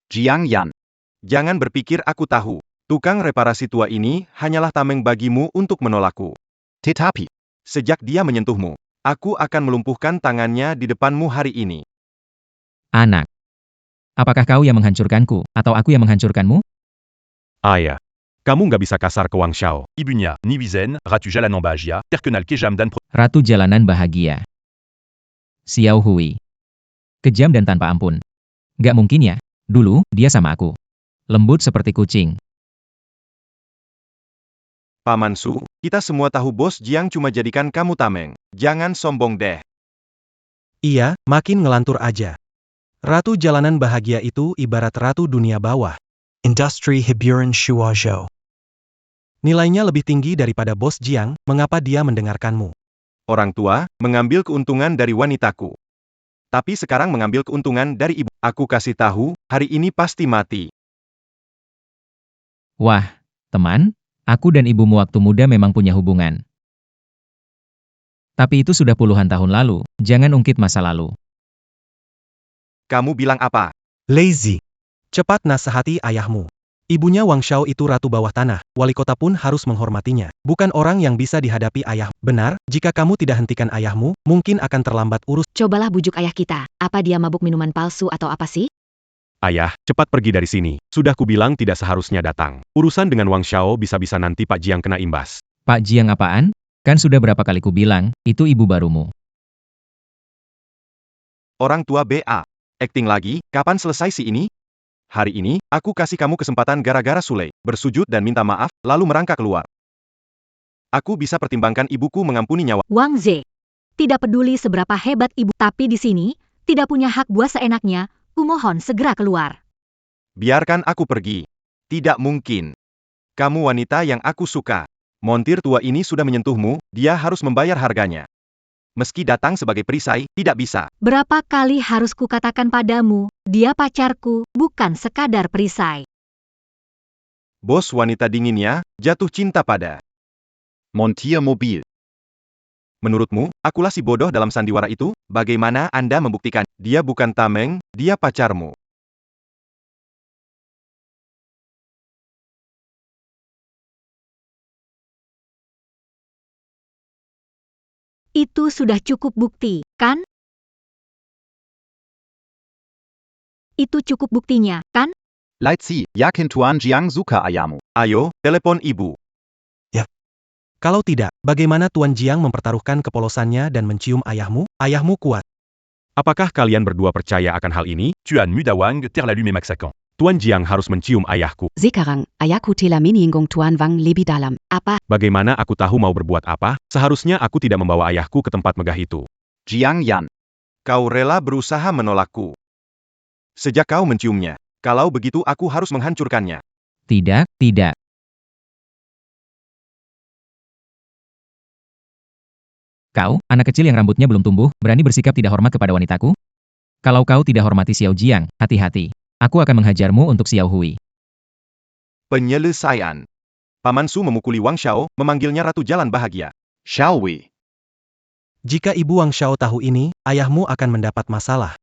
Jiang Yan. Jangan berpikir aku tahu. Tukang reparasi tua ini hanyalah tameng bagimu untuk menolakku. Tetapi, Sejak dia menyentuhmu, aku akan melumpuhkan tangannya di depanmu hari ini. Anak. Apakah kau yang menghancurkanku, atau aku yang menghancurkanmu? Ayah. Kamu nggak bisa kasar ke Wang Xiao. Ibunya, ni Wizen, Ratu Jalan Bahagia, terkenal kejam dan Ratu Jalanan Bahagia. Xiao Hui. Kejam dan tanpa ampun. Gak mungkin ya. Dulu, dia sama aku. Lembut seperti kucing. Paman Su, kita semua tahu Bos Jiang cuma jadikan kamu tameng. Jangan sombong deh. Iya, makin ngelantur aja. Ratu jalanan bahagia itu ibarat ratu dunia bawah. Industry hiburan Shuozhou. Nilainya lebih tinggi daripada Bos Jiang, mengapa dia mendengarkanmu? Orang tua, mengambil keuntungan dari wanitaku. Tapi sekarang mengambil keuntungan dari ibu. Aku kasih tahu, hari ini pasti mati. Wah, teman, aku dan ibumu waktu muda memang punya hubungan. Tapi itu sudah puluhan tahun lalu, jangan ungkit masa lalu. Kamu bilang apa? Lazy. Cepat nasihati ayahmu. Ibunya Wang Xiao itu ratu bawah tanah, wali kota pun harus menghormatinya. Bukan orang yang bisa dihadapi ayah. Benar, jika kamu tidak hentikan ayahmu, mungkin akan terlambat urus. Cobalah bujuk ayah kita. Apa dia mabuk minuman palsu atau apa sih? Ayah, cepat pergi dari sini. Sudah kubilang tidak seharusnya datang. Urusan dengan Wang Xiao bisa-bisa nanti Pak Jiang kena imbas. Pak Jiang apaan? Kan sudah berapa kali ku bilang, itu ibu barumu. Orang tua BA. Acting lagi, kapan selesai si ini? Hari ini, aku kasih kamu kesempatan gara-gara Sule, bersujud dan minta maaf, lalu merangkak keluar. Aku bisa pertimbangkan ibuku mengampuni nyawa. Wang Ze. Tidak peduli seberapa hebat ibu, tapi di sini, tidak punya hak buat seenaknya, kumohon segera keluar. Biarkan aku pergi. Tidak mungkin. Kamu wanita yang aku suka. Montir tua ini sudah menyentuhmu, dia harus membayar harganya. Meski datang sebagai perisai, tidak bisa. Berapa kali harus kukatakan padamu, dia pacarku, bukan sekadar perisai. Bos wanita dinginnya, jatuh cinta pada. Montier mobil. Menurutmu, akulah si bodoh dalam sandiwara itu? Bagaimana Anda membuktikan? Dia bukan tameng, dia pacarmu. Itu sudah cukup bukti, kan? Itu cukup buktinya, kan? Leitzi, Yakin Tuan Jiang Suka Ayamu. Ayo, telepon ibu. Kalau tidak, bagaimana Tuan Jiang mempertaruhkan kepolosannya dan mencium ayahmu? Ayahmu kuat. Apakah kalian berdua percaya akan hal ini? Tuan Mudawang terlalu memaksakan. Tuan Jiang harus mencium ayahku. Sekarang, ayahku telah menyinggung Tuan Wang lebih dalam. Apa? Bagaimana aku tahu mau berbuat apa? Seharusnya aku tidak membawa ayahku ke tempat megah itu. Jiang Yan. Kau rela berusaha menolakku. Sejak kau menciumnya. Kalau begitu aku harus menghancurkannya. Tidak, tidak. Kau, anak kecil yang rambutnya belum tumbuh, berani bersikap tidak hormat kepada wanitaku? Kalau kau tidak hormati Xiao Jiang, hati-hati. Aku akan menghajarmu untuk Xiao Hui. Penyelesaian. Paman Su memukuli Wang Xiao, memanggilnya Ratu Jalan Bahagia. Xiao Wei. Jika ibu Wang Xiao tahu ini, ayahmu akan mendapat masalah.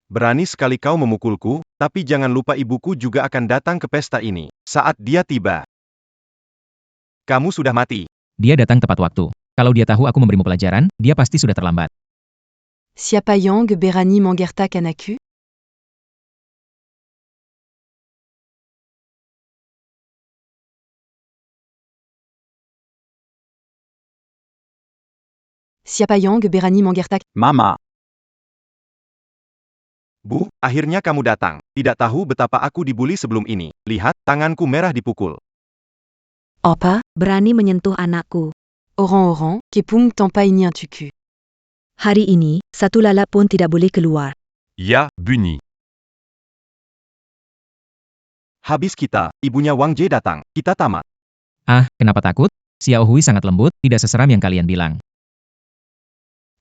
Berani sekali kau memukulku, tapi jangan lupa ibuku juga akan datang ke pesta ini. Saat dia tiba. Kamu sudah mati. Dia datang tepat waktu. Kalau dia tahu aku memberimu pelajaran, dia pasti sudah terlambat. Siapa Yang Berani Mangerta Kanaku? Siapa Yang Berani Mangerta? Mama. Bu, akhirnya kamu datang. Tidak tahu betapa aku dibuli sebelum ini. Lihat, tanganku merah dipukul. Apa? Berani menyentuh anakku. Orang-orang, Kepung tanpa ini tuku. Hari ini, satu lalat pun tidak boleh keluar. Ya, bunyi. Habis kita, ibunya Wang Jie datang. Kita tamat. Ah, kenapa takut? Xiao Hui sangat lembut, tidak seseram yang kalian bilang.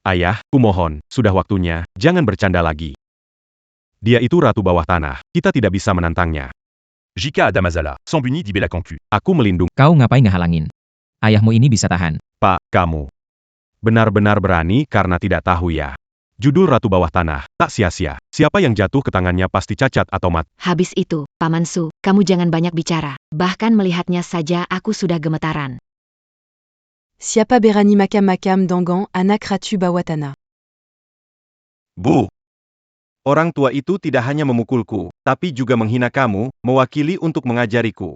Ayah, kumohon, sudah waktunya, jangan bercanda lagi. Dia itu ratu bawah tanah, kita tidak bisa menantangnya. Jika ada masalah, Sambuni di bela concu. Aku melindungi. Kau ngapain ngehalangin? Ayahmu ini bisa tahan. Pak, kamu benar-benar berani karena tidak tahu ya. Judul Ratu Bawah Tanah, tak sia-sia. Siapa yang jatuh ke tangannya pasti cacat atau mati. Habis itu, Paman Su, kamu jangan banyak bicara. Bahkan melihatnya saja aku sudah gemetaran. Siapa berani makam-makam dangan anak Ratu Bawatana. Bu. Orang tua itu tidak hanya memukulku, tapi juga menghina kamu, mewakili untuk mengajariku.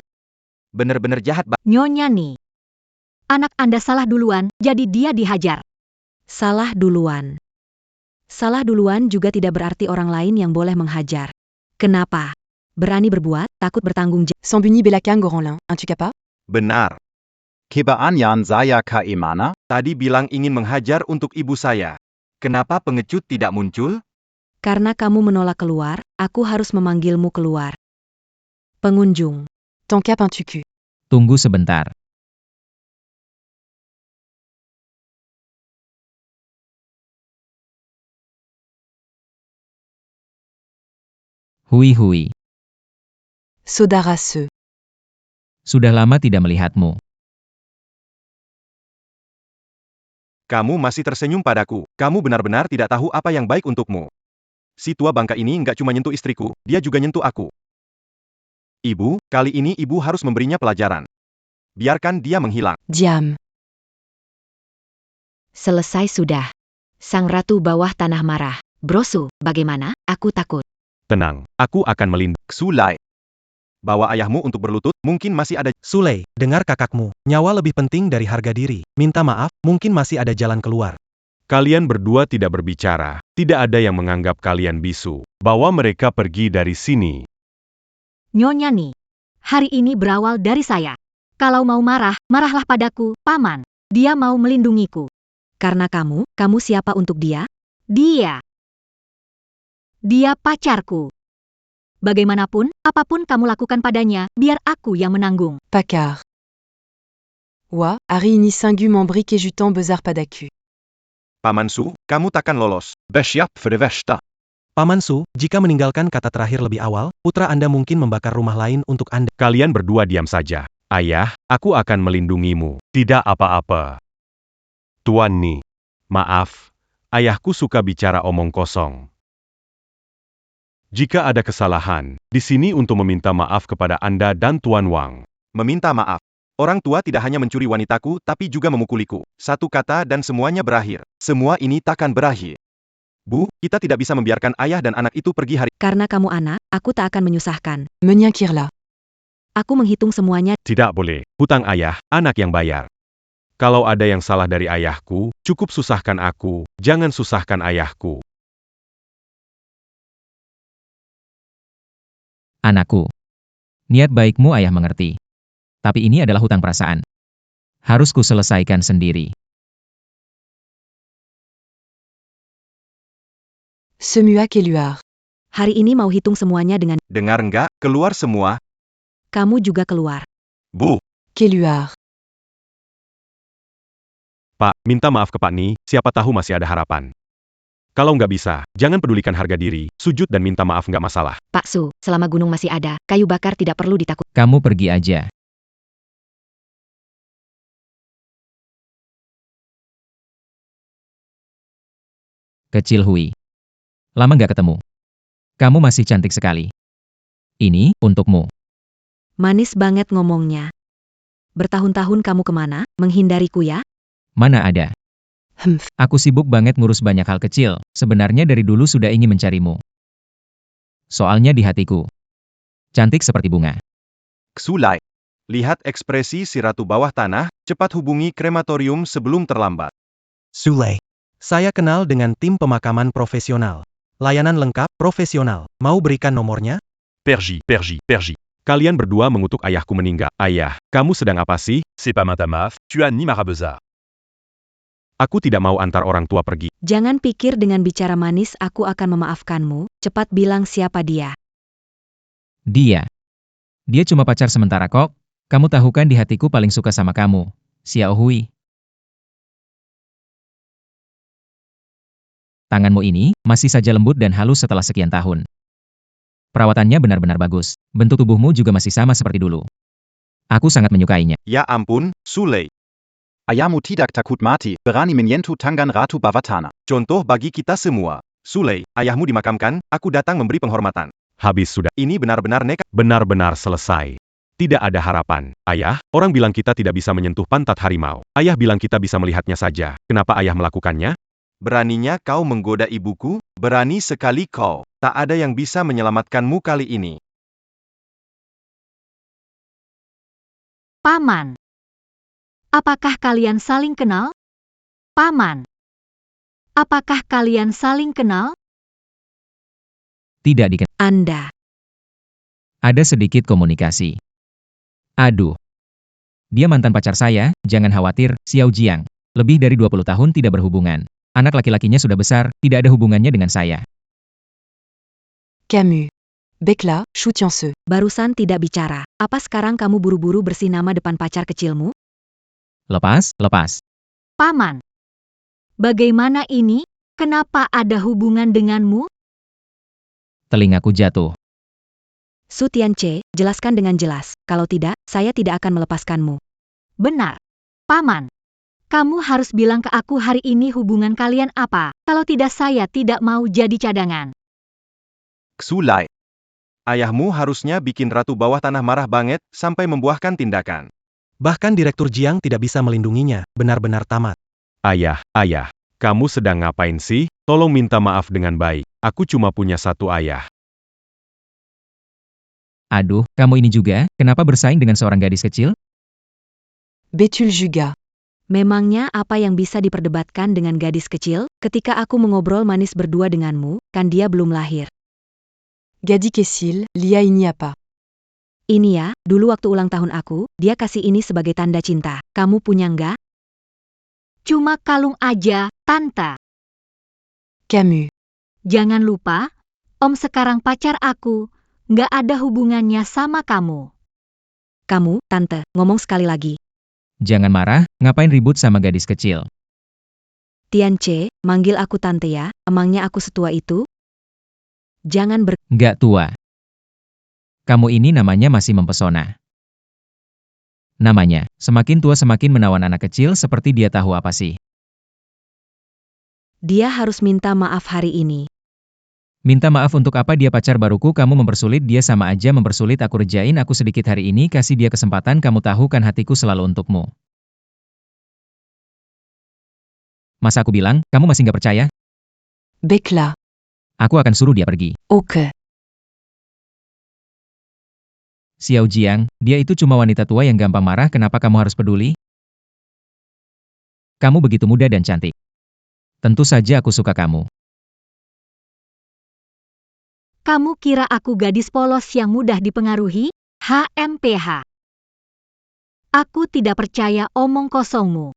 Benar-benar jahat, Pak. Nyonya nih. Anak Anda salah duluan, jadi dia dihajar. Salah duluan. Salah duluan juga tidak berarti orang lain yang boleh menghajar. Kenapa? Berani berbuat, takut bertanggung jawab. Sambuni belakang Goronlin, tu pas? Benar. Kebaanyan saya ka emana? Tadi bilang ingin menghajar untuk ibu saya. Kenapa pengecut tidak muncul? Karena kamu menolak keluar, aku harus memanggilmu keluar. Pengunjung. Ton cap un tucu. Tunggu sebentar. Hui. Saudara se. Sudah lama tidak melihatmu. Kamu masih tersenyum padaku. Kamu benar-benar tidak tahu apa yang baik untukmu. Si tua bangka ini nggak cuma nyentuh istriku, dia juga nyentuh aku. Ibu, kali ini ibu harus memberinya pelajaran. Biarkan dia menghilang. Diam. Selesai sudah. Sang Ratu Bawah Tanah marah. Brosu, bagaimana? Aku takut. Tenang, aku akan melindungi. Sulai. Bawa ayahmu untuk berlutut, mungkin masih ada. Sulei, dengar kakakmu. Nyawa lebih penting dari harga diri. Minta maaf, mungkin masih ada jalan keluar. Kalian berdua tidak berbicara. Tidak ada yang menganggap kalian bisu. Bawa mereka pergi dari sini. Nyonya nih. Hari ini berawal dari saya. Kalau mau marah, marahlah padaku, Paman. Dia mau melindungiku. Karena kamu siapa untuk dia? Dia pacarku. Bagaimanapun, apapun kamu lakukan padanya, biar aku yang menanggung. Pacar. Wa, Ari ini singu membri kejutan besar padaku. Paman Su, kamu takkan lolos. Besjap för det värsta. Paman Su, jika meninggalkan kata terakhir lebih awal, putra Anda mungkin membakar rumah lain untuk Anda. Kalian berdua diam saja. Ayah, aku akan melindungimu. Tidak apa-apa. Tuan Ni. Maaf, ayahku suka bicara omong kosong. Jika ada kesalahan, di sini untuk meminta maaf kepada Anda dan Tuan Wang. Meminta maaf. Orang tua tidak hanya mencuri wanitaku, tapi juga memukuliku. Satu kata dan semuanya berakhir. Semua ini takkan berakhir. Bu, kita tidak bisa membiarkan ayah dan anak itu pergi hari. Karena kamu anak, aku tak akan menyusahkan. Menyakirlah. Aku menghitung semuanya. Tidak boleh. Hutang ayah, anak yang bayar. Kalau ada yang salah dari ayahku, cukup susahkan aku, jangan susahkan ayahku. Anakku. Niat baikmu ayah mengerti. Tapi ini adalah hutang perasaan. Harus ku selesaikan sendiri. Semuak Eluard. Hari ini mau hitung semuanya dengan... Dengar enggak? Keluar semua. Kamu juga keluar. Bu. Keluar. Pak, minta maaf ke Pak Ni, siapa tahu masih ada harapan. Kalau nggak bisa, jangan pedulikan harga diri, sujud dan minta maaf nggak masalah. Pak Su, selama gunung masih ada, kayu bakar tidak perlu ditakut. Kamu pergi aja. Kecil Hui. Lama nggak ketemu. Kamu masih cantik sekali. Ini, untukmu. Manis banget ngomongnya. Bertahun-tahun kamu kemana? Menghindariku ya? Mana ada. Aku sibuk banget ngurus banyak hal kecil, sebenarnya dari dulu sudah ingin mencarimu. Soalnya di hatiku. Cantik seperti bunga. Sulai. Lihat ekspresi si Ratu Bawah Tanah, cepat hubungi krematorium sebelum terlambat. Sulei. Saya kenal dengan tim pemakaman profesional. Layanan lengkap, profesional. Mau berikan nomornya? Pergi. Kalian berdua mengutuk ayahku meninggal. Ayah, kamu sedang apa sih? C'est pas ma maaf, tu as ni marabeza. Aku tidak mau antar orang tua pergi. Jangan pikir dengan bicara manis aku akan memaafkanmu, cepat bilang siapa dia. Dia. Dia cuma pacar sementara kok. Kamu tahu kan di hatiku paling suka sama kamu. Xiao Hui. Tanganmu ini masih saja lembut dan halus setelah sekian tahun. Perawatannya benar-benar bagus. Bentuk tubuhmu juga masih sama seperti dulu. Aku sangat menyukainya. Ya ampun, Sule. Ayamu tidak takut mati, berani menyentuh tangan Ratu Bavatana. Contoh bagi kita semua. Sule, ayahmu dimakamkan, aku datang memberi penghormatan. Habis sudah. Ini benar-benar nekat. Benar-benar selesai. Tidak ada harapan. Ayah, orang bilang kita tidak bisa menyentuh pantat harimau. Ayah bilang kita bisa melihatnya saja. Kenapa ayah melakukannya? Beraninya kau menggoda ibuku? Berani sekali kau. Tak ada yang bisa menyelamatkanmu kali ini. Paman. Apakah kalian saling kenal? Paman. Apakah kalian saling kenal? Tidak dikenal. Anda. Ada sedikit komunikasi. Aduh. Dia mantan pacar saya, jangan khawatir, Xiao Jiang. Lebih dari 20 tahun tidak berhubungan. Anak laki-lakinya sudah besar, tidak ada hubungannya dengan saya. Camus. Bekla, Chutianceux. Barusan tidak bicara. Apa sekarang kamu buru-buru bersih nama depan pacar kecilmu? Lepas. Paman. Bagaimana ini? Kenapa ada hubungan denganmu? Telingaku jatuh. Su Tianche, jelaskan dengan jelas. Kalau tidak, saya tidak akan melepaskanmu. Benar. Paman. Kamu harus bilang ke aku hari ini hubungan kalian apa. Kalau tidak saya tidak mau jadi cadangan. Xulai. Ayahmu harusnya bikin Ratu Bawah Tanah marah banget, sampai membuahkan tindakan. Bahkan Direktur Jiang tidak bisa melindunginya, benar-benar tamat. Ayah, kamu sedang ngapain sih? Tolong minta maaf dengan baik. Aku cuma punya satu ayah. Aduh, kamu ini juga, kenapa bersaing dengan seorang gadis kecil? Betul juga. Memangnya apa yang bisa diperdebatkan dengan gadis kecil? Ketika aku mengobrol manis berdua denganmu, kan dia belum lahir. Gadi Kessil, Lia ini apa? Ini ya, dulu waktu ulang tahun aku, dia kasih ini sebagai tanda cinta. Kamu punya nggak? Cuma kalung aja, Tante. Camus. Jangan lupa, Om sekarang pacar aku, nggak ada hubungannya sama kamu. Kamu, Tante, ngomong sekali lagi. Jangan marah, ngapain ribut sama gadis kecil? Tianche, manggil aku Tante ya, emangnya aku setua itu? Jangan Nggak tua. Kamu ini namanya masih mempesona. Namanya, semakin tua semakin menawan anak kecil seperti dia tahu apa sih. Dia harus minta maaf hari ini. Minta maaf untuk apa dia pacar baruku, kamu mempersulit dia sama aja mempersulit aku, rejain aku sedikit hari ini, kasih dia kesempatan, kamu tahu kan hatiku selalu untukmu. Masa aku bilang, kamu masih nggak percaya? Bekla. Aku akan suruh dia pergi. Ok. Xiao Jiang, dia itu cuma wanita tua yang gampang marah, kenapa kamu harus peduli? Kamu begitu muda dan cantik. Tentu saja aku suka kamu. Kamu kira aku gadis polos yang mudah dipengaruhi? HMPH. Aku tidak percaya omong kosongmu.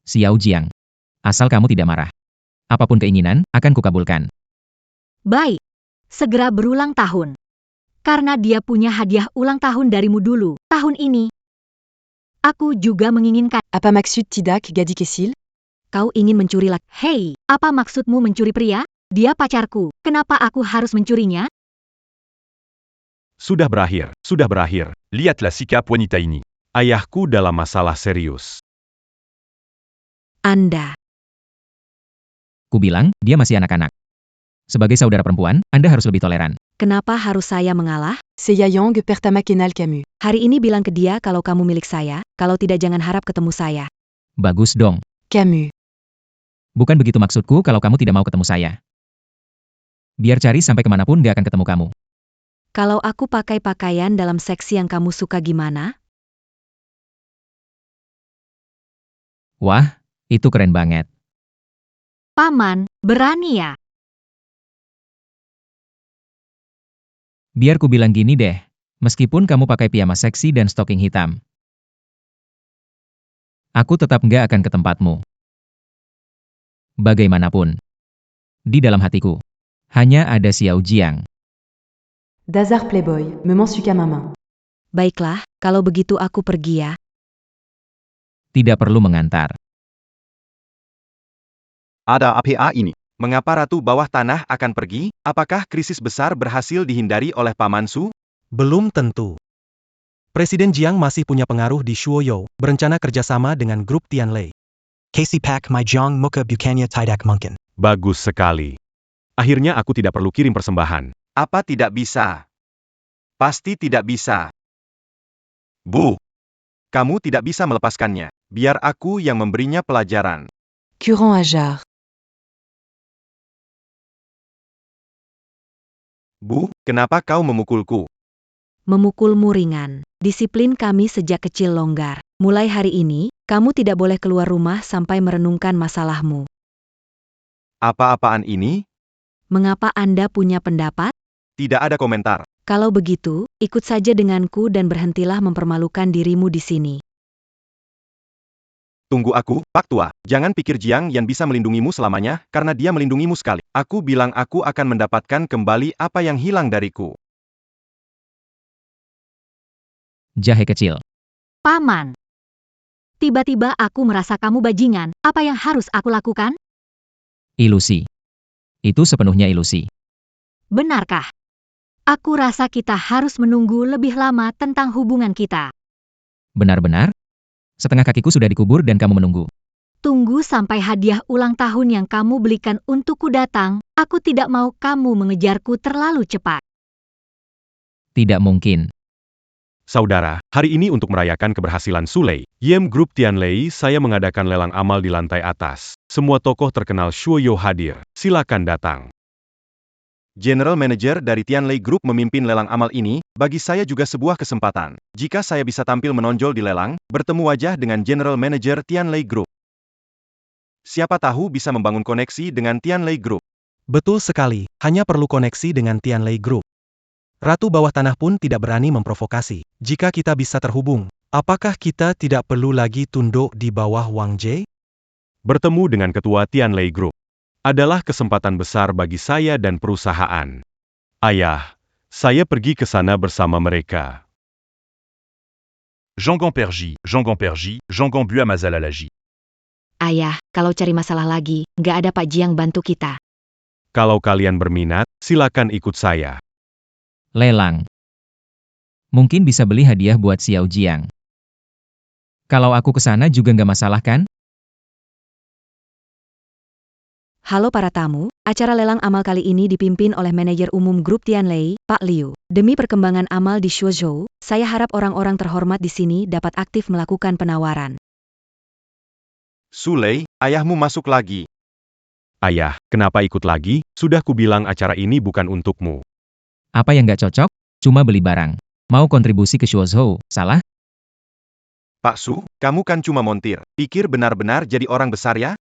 Xiao Jiang. Asal kamu tidak marah. Apapun keinginan, akan kukabulkan. Baik. Segera berulang tahun. Karena dia punya hadiah ulang tahun darimu dulu, tahun ini. Aku juga menginginkan. Apa maksud tidak, Gadi Kessil? Kau ingin mencuri laki. Hei, apa maksudmu mencuri pria? Dia pacarku, kenapa aku harus mencurinya? Sudah berakhir. Lihatlah sikap wanita ini. Ayahku dalam masalah serius. Anda. Ku bilang, dia masih anak-anak. Sebagai saudara perempuan, Anda harus lebih toleran. Kenapa harus saya mengalah? Seyayang pertama kenal Camus. Hari ini bilang ke dia kalau kamu milik saya, kalau tidak jangan harap ketemu saya. Bagus dong. Camus. Bukan begitu maksudku, kalau kamu tidak mau ketemu saya. Biar cari sampai kemanapun gak akan ketemu kamu. Kalau aku pakai pakaian dalam seksi yang kamu suka gimana? Wah, itu keren banget. Paman, berani ya? Biar ku bilang gini deh, meskipun kamu pakai piyama seksi dan stocking hitam, aku tetap nggak akan ke tempatmu. Bagaimanapun, di dalam hatiku, hanya ada Xiao Jiang. Dazar Playboy, me mensuka mama. Baiklah, kalau begitu aku pergi ya. Tidak perlu mengantar. Ada apa ini? Mengapa Ratu Bawah Tanah akan pergi? Apakah krisis besar berhasil dihindari oleh Paman Su? Belum tentu. Presiden Jiang masih punya pengaruh di Shuoyou, berencana kerjasama dengan grup Tianlei. Casey Pak my Jiang Muka Bukannya Tidak Mungkin. Bagus sekali. Akhirnya aku tidak perlu kirim persembahan. Apa tidak bisa? Pasti tidak bisa. Bu, kamu tidak bisa melepaskannya. Biar aku yang memberinya pelajaran. Curant Hajar. Bu, kenapa kau memukulku? Memukulmu ringan. Disiplin kami sejak kecil longgar. Mulai hari ini, kamu tidak boleh keluar rumah sampai merenungkan masalahmu. Apa-apaan ini? Mengapa Anda punya pendapat? Tidak ada komentar. Kalau begitu, ikut saja denganku dan berhentilah mempermalukan dirimu di sini. Tunggu aku, Pak Tua. Jangan pikir Jiang Yan bisa melindungimu selamanya, karena dia melindungimu sekali. Aku bilang aku akan mendapatkan kembali apa yang hilang dariku. Jahe kecil. Paman. Tiba-tiba aku merasa kamu bajingan. Apa yang harus aku lakukan? Ilusi. Itu sepenuhnya ilusi. Benarkah? Aku rasa kita harus menunggu lebih lama tentang hubungan kita. Benar-benar? Setengah kakiku sudah dikubur dan kamu menunggu. Tunggu sampai hadiah ulang tahun yang kamu belikan untukku datang. Aku tidak mau kamu mengejarku terlalu cepat. Tidak mungkin. Saudara, hari ini untuk merayakan keberhasilan Sulei, Yem Group Tianlei, saya mengadakan lelang amal di lantai atas. Semua tokoh terkenal Shuoyou hadir. Silakan datang. General Manager dari Tianlei Group memimpin lelang amal ini, bagi saya juga sebuah kesempatan. Jika saya bisa tampil menonjol di lelang, bertemu wajah dengan General Manager Tianlei Group. Siapa tahu bisa membangun koneksi dengan Tianlei Group. Betul sekali, hanya perlu koneksi dengan Tianlei Group. Ratu Bawah Tanah pun tidak berani memprovokasi. Jika kita bisa terhubung, apakah kita tidak perlu lagi tunduk di bawah Wang Jie? Bertemu dengan Ketua Tianlei Group adalah kesempatan besar bagi saya dan perusahaan. Ayah, saya pergi ke sana bersama mereka. Jean Gampergy, Jean Gambu Amazalalaji. Ayah, kalau cari masalah lagi, nggak ada Pak Jiang bantu kita. Kalau kalian berminat, silakan ikut saya. Lelang. Mungkin bisa beli hadiah buat Xiao Jiang. Kalau aku ke sana juga nggak masalah kan? Halo para tamu, acara lelang amal kali ini dipimpin oleh manajer umum grup Tianlei, Pak Liu. Demi perkembangan amal di Shuozhou, saya harap orang-orang terhormat di sini dapat aktif melakukan penawaran. Sulei, ayahmu masuk lagi. Ayah, kenapa ikut lagi? Sudah kubilang acara ini bukan untukmu. Apa yang nggak cocok? Cuma beli barang. Mau kontribusi ke Shuozhou, salah? Pak Su, kamu kan cuma montir. Pikir benar-benar jadi orang besar ya?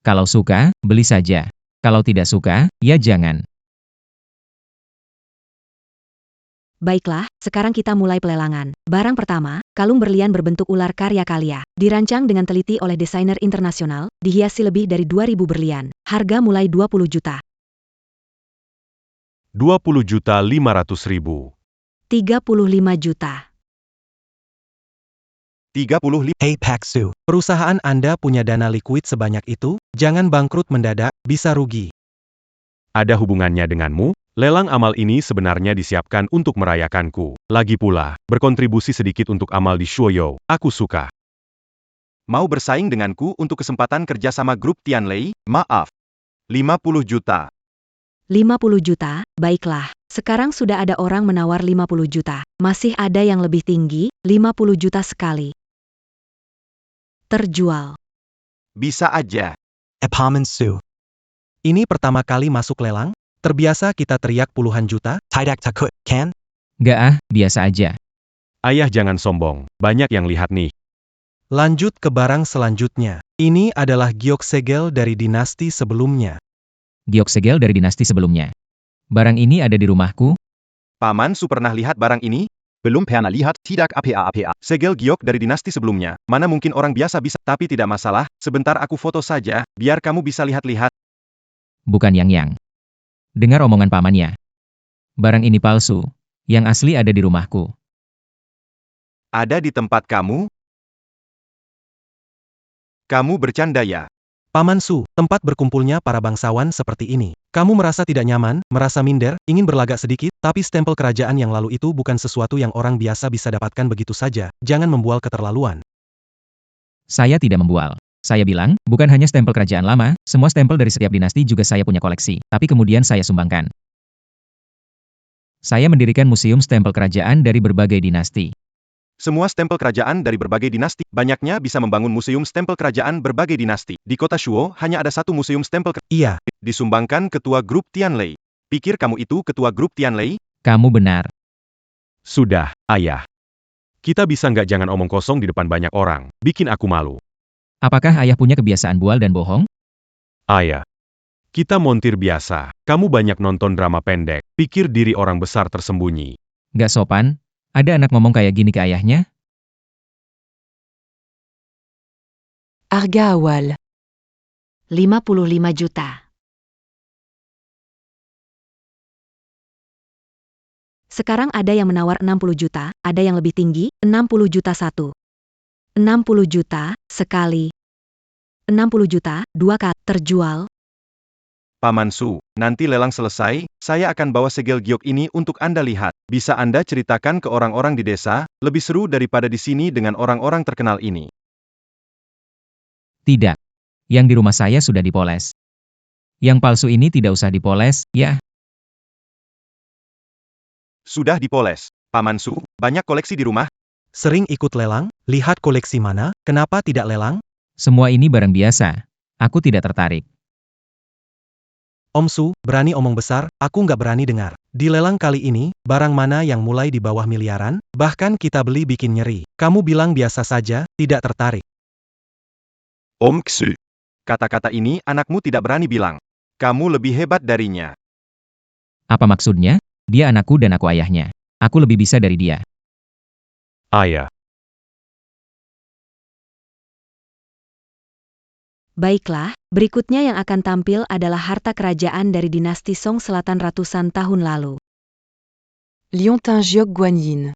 Kalau suka, beli saja. Kalau tidak suka, ya jangan. Baiklah, sekarang kita mulai pelelangan. Barang pertama, kalung berlian berbentuk ular karya Kalia. Dirancang dengan teliti oleh desainer internasional, dihiasi lebih dari 2.000 berlian. Harga mulai 20 juta. 20.500.000. 35 juta. 35. Hey Pak Su. Perusahaan Anda punya dana likuid sebanyak itu? Jangan bangkrut mendadak, bisa rugi. Ada hubungannya denganmu? Lelang amal ini sebenarnya disiapkan untuk merayakanku. Lagi pula, berkontribusi sedikit untuk amal di Shuoyou. Aku suka. Mau bersaing denganku untuk kesempatan kerja sama grup Tianlei? Maaf. 50 juta. 50 juta, baiklah. Sekarang sudah ada orang menawar 50 juta. Masih ada yang lebih tinggi, 50 juta sekali. Terjual. Bisa aja. Paman Su. Ini pertama kali masuk lelang? Terbiasa kita teriak puluhan juta? Tidak takut, kan? Nggak ah, biasa aja. Ayah jangan sombong, banyak yang lihat nih. Lanjut ke barang selanjutnya. Ini adalah Gyeoksegel dari dinasti sebelumnya. Gyeoksegel dari dinasti sebelumnya. Barang ini ada di rumahku. Paman Su pernah lihat barang ini? Belum pernah lihat, tidak apa-apa. Segel giok dari dinasti sebelumnya. Mana mungkin orang biasa bisa, tapi tidak masalah. Sebentar aku foto saja, biar kamu bisa lihat-lihat. Bukan yang. Dengar omongan pamannya. Barang ini palsu. Yang asli ada di rumahku. Ada di tempat kamu? Kamu bercanda ya? Paman Su, tempat berkumpulnya para bangsawan seperti ini. Kamu merasa tidak nyaman, merasa minder, ingin berlagak sedikit, tapi stempel kerajaan yang lalu itu bukan sesuatu yang orang biasa bisa dapatkan begitu saja. Jangan membual keterlaluan. Saya tidak membual. Saya bilang, bukan hanya stempel kerajaan lama, semua stempel dari setiap dinasti juga saya punya koleksi, tapi kemudian saya sumbangkan. Saya mendirikan museum stempel kerajaan dari berbagai dinasti. Semua stempel kerajaan dari berbagai dinasti, banyaknya bisa membangun museum stempel kerajaan berbagai dinasti. Di kota Shuo, hanya ada satu museum stempel Iya. Disumbangkan ketua grup Tianlei. Pikir kamu itu ketua grup Tianlei? Kamu benar. Sudah, ayah. Kita bisa nggak jangan omong kosong di depan banyak orang, bikin aku malu. Apakah ayah punya kebiasaan bual dan bohong? Ayah. Kita montir biasa, kamu banyak nonton drama pendek, pikir diri orang besar tersembunyi. Gak sopan? Ada anak ngomong kayak gini ke ayahnya? Harga awal. 55 juta. Sekarang ada yang menawar 60 juta, ada yang lebih tinggi, 60 juta satu. 60 juta, sekali. 60 juta, dua kali, terjual. Paman Su, nanti lelang selesai, saya akan bawa segel giok ini untuk Anda lihat. Bisa Anda ceritakan ke orang-orang di desa, lebih seru daripada di sini dengan orang-orang terkenal ini. Tidak. Yang di rumah saya sudah dipoles. Yang palsu ini tidak usah dipoles, ya. Sudah dipoles. Paman Su, banyak koleksi di rumah? Sering ikut lelang? Lihat koleksi mana, kenapa tidak lelang? Semua ini barang biasa. Aku tidak tertarik. Om Su, berani omong besar, aku nggak berani dengar. Di lelang kali ini, barang mana yang mulai di bawah miliaran? Bahkan kita beli bikin nyeri. Kamu bilang biasa saja, tidak tertarik. Om Xu. Kata-kata ini anakmu tidak berani bilang. Kamu lebih hebat darinya. Apa maksudnya? Dia anakku dan aku ayahnya. Aku lebih bisa dari dia. Ayah. Baiklah, berikutnya yang akan tampil adalah harta kerajaan dari dinasti Song Selatan ratusan tahun lalu. Liontin Giok Guanyin.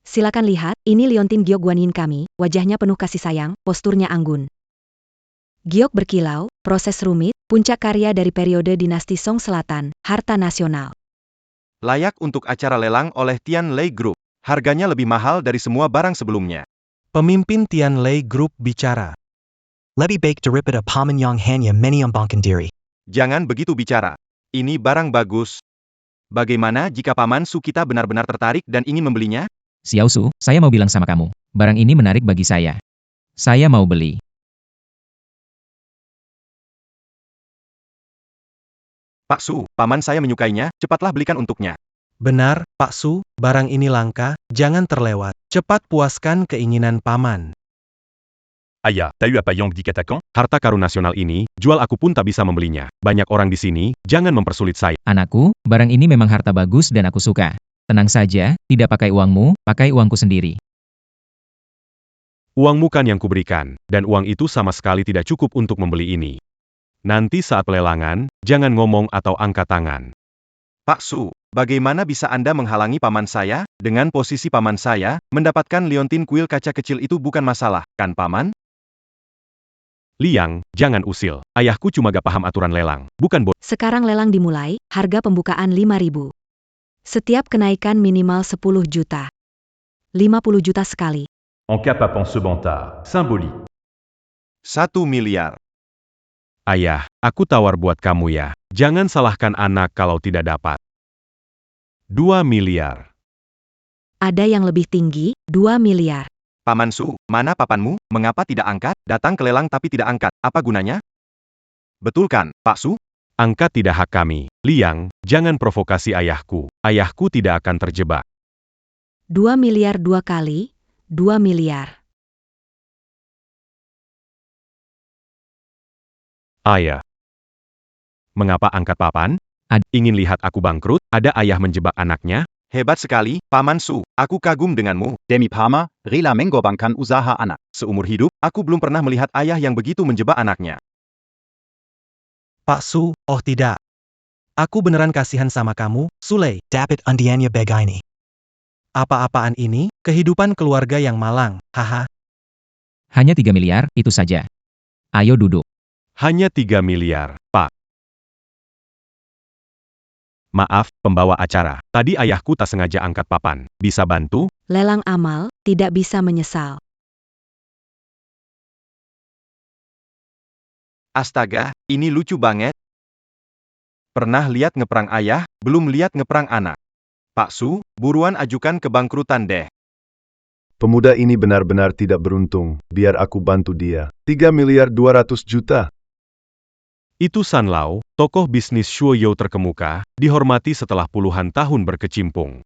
Silakan lihat, ini Liontin Giok Guanyin kami, wajahnya penuh kasih sayang, posturnya anggun. Giok berkilau, proses rumit, puncak karya dari periode dinasti Song Selatan, harta nasional. Layak untuk acara lelang oleh Tianlei Group. Harganya lebih mahal dari semua barang sebelumnya. Pemimpin Tianlei Group bicara. Lebih baik daripada paman yang hanya menyombongkan diri. Jangan begitu bicara. Ini barang bagus. Bagaimana jika Paman Su kita benar-benar tertarik dan ingin membelinya? Xiao Su, saya mau bilang sama kamu. Barang ini menarik bagi saya. Saya mau beli. Pak Su, Paman saya menyukainya, cepatlah belikan untuknya. Benar, Pak Su, barang ini langka, jangan terlewat. Cepat puaskan keinginan Paman. Ayah, t'as eu apa yang dikatakan? Harta karun nasional ini, jual aku pun tak bisa membelinya. Banyak orang di sini, jangan mempersulit saya. Anakku, barang ini memang harta bagus dan aku suka. Tenang saja, tidak pakai uangmu, pakai uangku sendiri. Uangmu kan yang kuberikan, dan uang itu sama sekali tidak cukup untuk membeli ini. Nanti saat pelelangan, jangan ngomong atau angkat tangan. Pak Su, bagaimana bisa Anda menghalangi paman saya? Dengan posisi paman saya, mendapatkan liontin kuil kaca kecil itu bukan masalah, kan Paman? Liang, jangan usil. Ayahku cuma gak paham aturan lelang, bukan Sekarang lelang dimulai, harga pembukaan 5.000. Setiap kenaikan minimal 10 juta. 50 juta sekali. En cas pas pensementar, symbolique. 1 miliar. Ayah, aku tawar buat kamu ya. Jangan salahkan anak kalau tidak dapat. 2 miliar. Ada yang lebih tinggi, 2 miliar. Paman Su, mana papanmu? Mengapa tidak angkat? Datang ke lelang tapi tidak angkat. Apa gunanya? Betul kan, Pak Su? Angkat tidak hak kami. Liang, jangan provokasi ayahku. Ayahku tidak akan terjebak. 2 miliar 2 kali, 2 miliar. Ayah. Mengapa angkat papan? Ingin lihat aku bangkrut? Ada ayah menjebak anaknya? Hebat sekali, Paman Su. Aku kagum denganmu. Demi Pama, rela menggobangkan usaha anak. Seumur hidup, aku belum pernah melihat ayah yang begitu menjebak anaknya. Pak Su, oh tidak. Aku beneran kasihan sama kamu, Sulei. Dapat undiannya begini. Apa-apaan ini? Kehidupan keluarga yang malang, haha. Hanya 3 miliar, itu saja. Ayo duduk. Hanya 3 miliar, Pak. Maaf, pembawa acara. Tadi ayahku tak sengaja angkat papan. Bisa bantu? Lelang amal, tidak bisa menyesal. Astaga, ini lucu banget. Pernah lihat ngeprang ayah, belum lihat ngeprang anak. Pak Su, buruan ajukan kebangkrutan deh. Pemuda ini benar-benar tidak beruntung. Biar aku bantu dia. 3 miliar 200 juta. Itu San Lau, tokoh bisnis Shuoyou terkemuka, dihormati setelah puluhan tahun berkecimpung.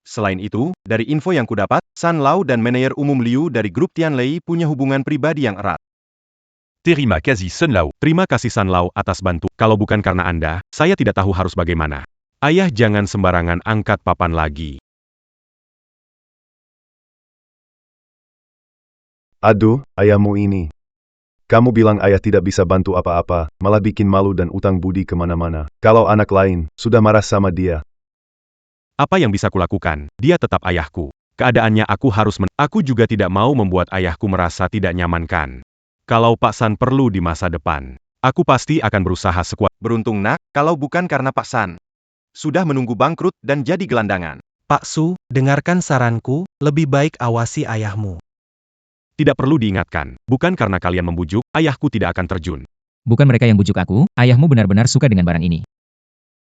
Selain itu, dari info yang kudapat, San Lau dan manajer umum Liu dari grup Tianlei punya hubungan pribadi yang erat. Terima kasih Sun Lau. Terima kasih San Lau atas bantu. Kalau bukan karena Anda, saya tidak tahu harus bagaimana. Ayah jangan sembarangan angkat papan lagi. Aduh, ayahmu ini. Kamu bilang ayah tidak bisa bantu apa-apa, malah bikin malu dan utang budi kemana-mana. Kalau anak lain, sudah marah sama dia. Apa yang bisa kulakukan? Dia tetap ayahku. Keadaannya aku juga tidak mau membuat ayahku merasa tidak nyaman kan. Kalau Pak San perlu di masa depan, aku pasti akan berusaha sekuat. Beruntung nak, kalau bukan karena Pak San. Sudah menunggu bangkrut dan jadi gelandangan. Pak Su, dengarkan saranku, lebih baik awasi ayahmu. Tidak perlu diingatkan, bukan karena kalian membujuk, ayahku tidak akan terjun. Bukan mereka yang bujuk aku, ayahmu benar-benar suka dengan barang ini.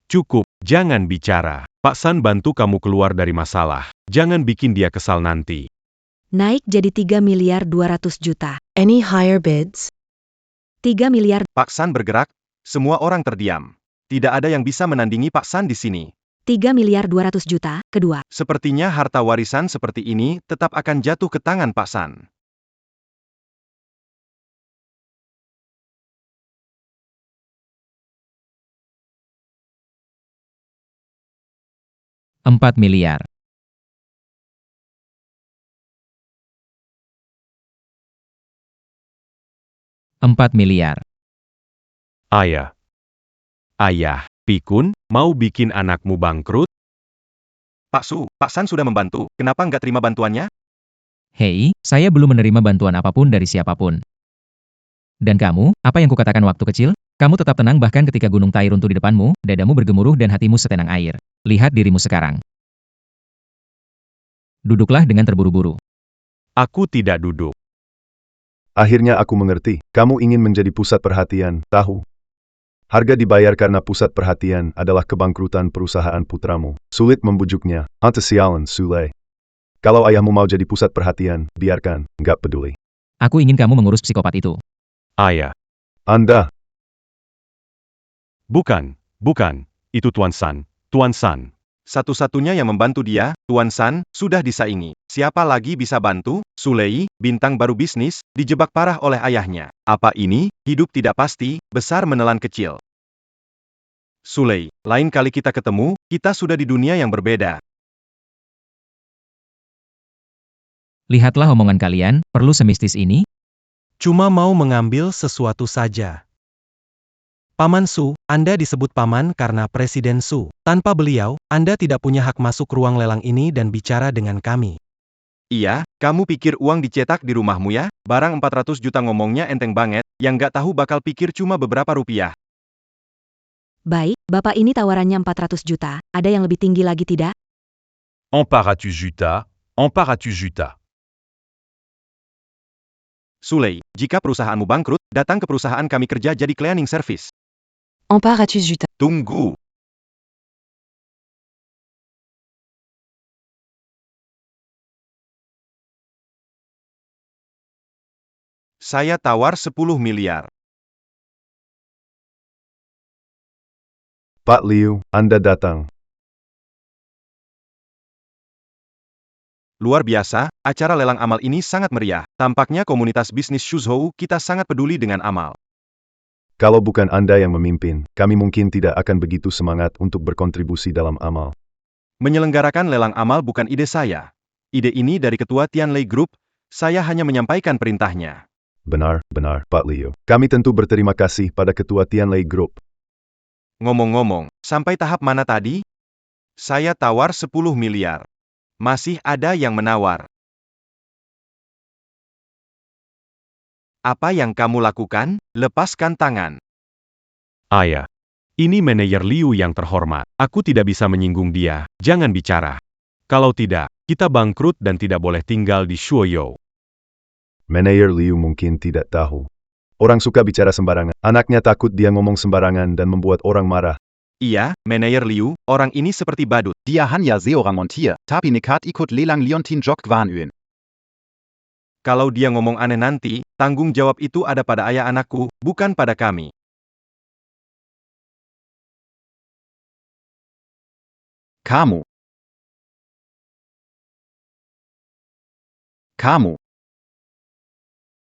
Cukup, jangan bicara. Pak San bantu kamu keluar dari masalah. Jangan bikin dia kesal nanti. Naik jadi 3 miliar 200 juta. Any higher bids? 3 miliar. Pak San bergerak, semua orang terdiam. Tidak ada yang bisa menandingi Pak San di sini. 3 miliar 200 juta, kedua. Sepertinya harta warisan seperti ini tetap akan jatuh ke tangan Pak San. 4 miliar. 4 miliar. Ayah. Ayah, pikun, mau bikin anakmu bangkrut? Pak Su, Pak San sudah membantu, kenapa nggak terima bantuannya? Hei, saya belum menerima bantuan apapun dari siapapun. Dan kamu, apa yang kukatakan waktu kecil? Kamu tetap tenang bahkan ketika gunung Tai runtuh di depanmu, dadamu bergemuruh dan hatimu setenang air. Lihat dirimu sekarang. Duduklah dengan terburu-buru. Aku tidak duduk. Akhirnya aku mengerti, kamu ingin menjadi pusat perhatian, tahu? Harga dibayar karena pusat perhatian adalah kebangkrutan perusahaan putramu. Sulit membujuknya, sialan Sule. Kalau ayahmu mau jadi pusat perhatian, biarkan, nggak peduli. Aku ingin kamu mengurus psikopat itu. Ayah. Anda. Bukan, itu Tuan San. Tuan San. Satu-satunya yang membantu dia, Tuan San, sudah disaingi. Siapa lagi bisa bantu? Sulei, bintang baru bisnis, dijebak parah oleh ayahnya. Apa ini? Hidup tidak pasti, besar menelan kecil. Sulei, lain kali kita ketemu, kita sudah di dunia yang berbeda. Lihatlah omongan kalian, perlu semistis ini? Cuma mau mengambil sesuatu saja. Paman Su, Anda disebut paman karena Presiden Su. Tanpa beliau, Anda tidak punya hak masuk ruang lelang ini dan bicara dengan kami. Iya, kamu pikir uang dicetak di rumahmu ya? Barang 400 juta ngomongnya enteng banget, yang nggak tahu bakal pikir cuma beberapa rupiah. Baik, Bapak ini tawarannya 400 juta, ada yang lebih tinggi lagi tidak? Emparatu Juta, Emparatu Juta. Sulei, jika perusahaanmu bangkrut, datang ke perusahaan kami kerja jadi cleaning service. Emparatu Juta. Tunggu. Saya tawar 10 miliar. Pak Liu, Anda datang. Luar biasa, acara lelang amal ini sangat meriah. Tampaknya komunitas bisnis Shuzhou kita sangat peduli dengan amal. Kalau bukan Anda yang memimpin, kami mungkin tidak akan begitu semangat untuk berkontribusi dalam amal. Menyelenggarakan lelang amal bukan ide saya. Ide ini dari ketua Tianlei Group, saya hanya menyampaikan perintahnya. Benar, Pak Liu. Kami tentu berterima kasih pada ketua Tianlei Group. Ngomong-ngomong, sampai tahap mana tadi? Saya tawar 10 miliar. Masih ada yang menawar. Apa yang kamu lakukan? Lepaskan tangan. Ayah. Ini manajer Liu yang terhormat. Aku tidak bisa menyinggung dia. Jangan bicara. Kalau tidak, kita bangkrut dan tidak boleh tinggal di Shuoyou. Manajer Liu mungkin tidak tahu. Orang suka bicara sembarangan. Anaknya takut dia ngomong sembarangan dan membuat orang marah. Iya, manajer Liu, orang ini seperti badut. Dia hanya seorang montir, tapi nekat ikut lelang Liontin Jok Gwanön. Kalau dia ngomong aneh nanti, tanggung jawab itu ada pada ayah anakku, bukan pada kami. Kamu.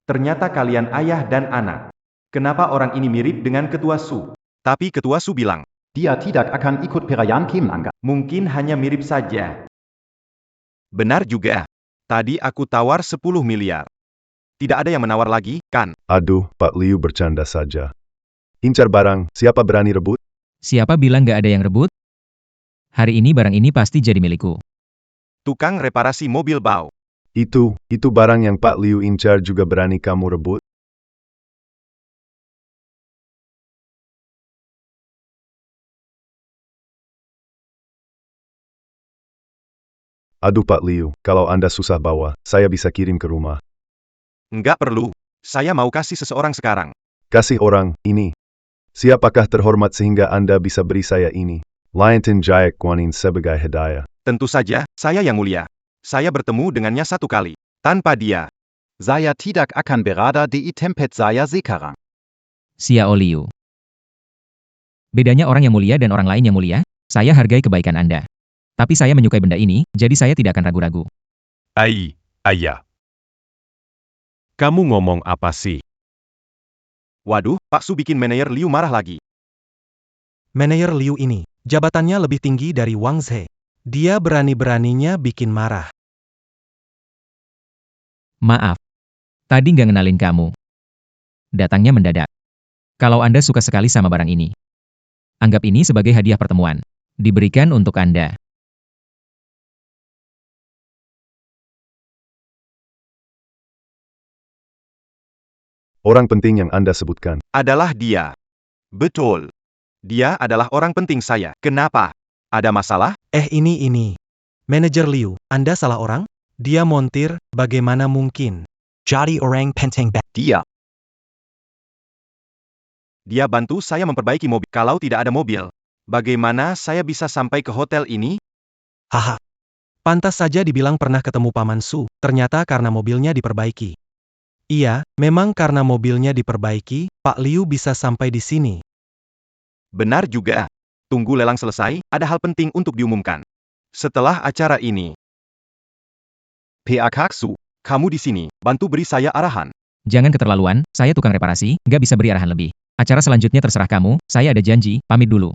Ternyata kalian ayah dan anak. Kenapa orang ini mirip dengan Ketua Su? Tapi Ketua Su bilang, Dia tidak akan ikut perayaan Kemenangan. mungkin hanya mirip saja. Benar juga. Tadi aku tawar 10 miliar. Tidak ada yang menawar lagi, kan? Aduh, Pak Liu bercanda saja. Incar barang, siapa berani rebut? Siapa bilang nggak ada yang rebut? Hari ini barang ini pasti jadi milikku. Tukang reparasi mobil bau. Itu barang yang Pak Liu incar juga berani kamu rebut? Aduh Pak Liu, kalau Anda susah bawa, saya bisa kirim ke rumah. Nggak perlu. Saya mau kasih seseorang sekarang. Kasih orang, ini. Siapakah terhormat sehingga Anda bisa beri saya ini? Liontin Jayak Guanin sebagai hadiah. Tentu saja, saya yang mulia. Saya bertemu dengannya 1 kali. Tanpa dia. Saya tidak akan berada di tempat saya sekarang. Xiao Liu. Bedanya orang yang mulia dan orang lain yang mulia, saya hargai kebaikan Anda. Tapi saya menyukai benda ini, jadi saya tidak akan ragu-ragu. Ayah. Kamu ngomong apa sih? Waduh, Pak Su bikin manajer Liu marah lagi. Manajer Liu ini, jabatannya lebih tinggi dari Wang Zhe. Dia berani-beraninya bikin marah. Maaf. Tadi nggak ngenalin kamu. Datangnya mendadak. Kalau Anda suka sekali sama barang ini, anggap ini sebagai hadiah pertemuan. Diberikan untuk Anda. Orang penting yang Anda sebutkan. Adalah dia. Betul. Dia adalah orang penting saya. Kenapa? Ada masalah? Ini. Manajer Liu, Anda salah orang? Dia montir, bagaimana mungkin? Jadi orang penting Dia. Dia bantu saya memperbaiki mobil. Kalau tidak ada mobil, bagaimana saya bisa sampai ke hotel ini? Haha. Pantas saja dibilang pernah ketemu Paman Su, ternyata karena mobilnya diperbaiki. Iya, memang karena mobilnya diperbaiki, Pak Liu bisa sampai di sini. Benar juga. Tunggu lelang selesai, ada hal penting untuk diumumkan. Setelah acara ini, PA Kaksu. kamu di sini, bantu beri saya arahan. Jangan keterlaluan, saya tukang reparasi, nggak bisa beri arahan lebih. Acara selanjutnya terserah kamu, saya ada janji, pamit dulu.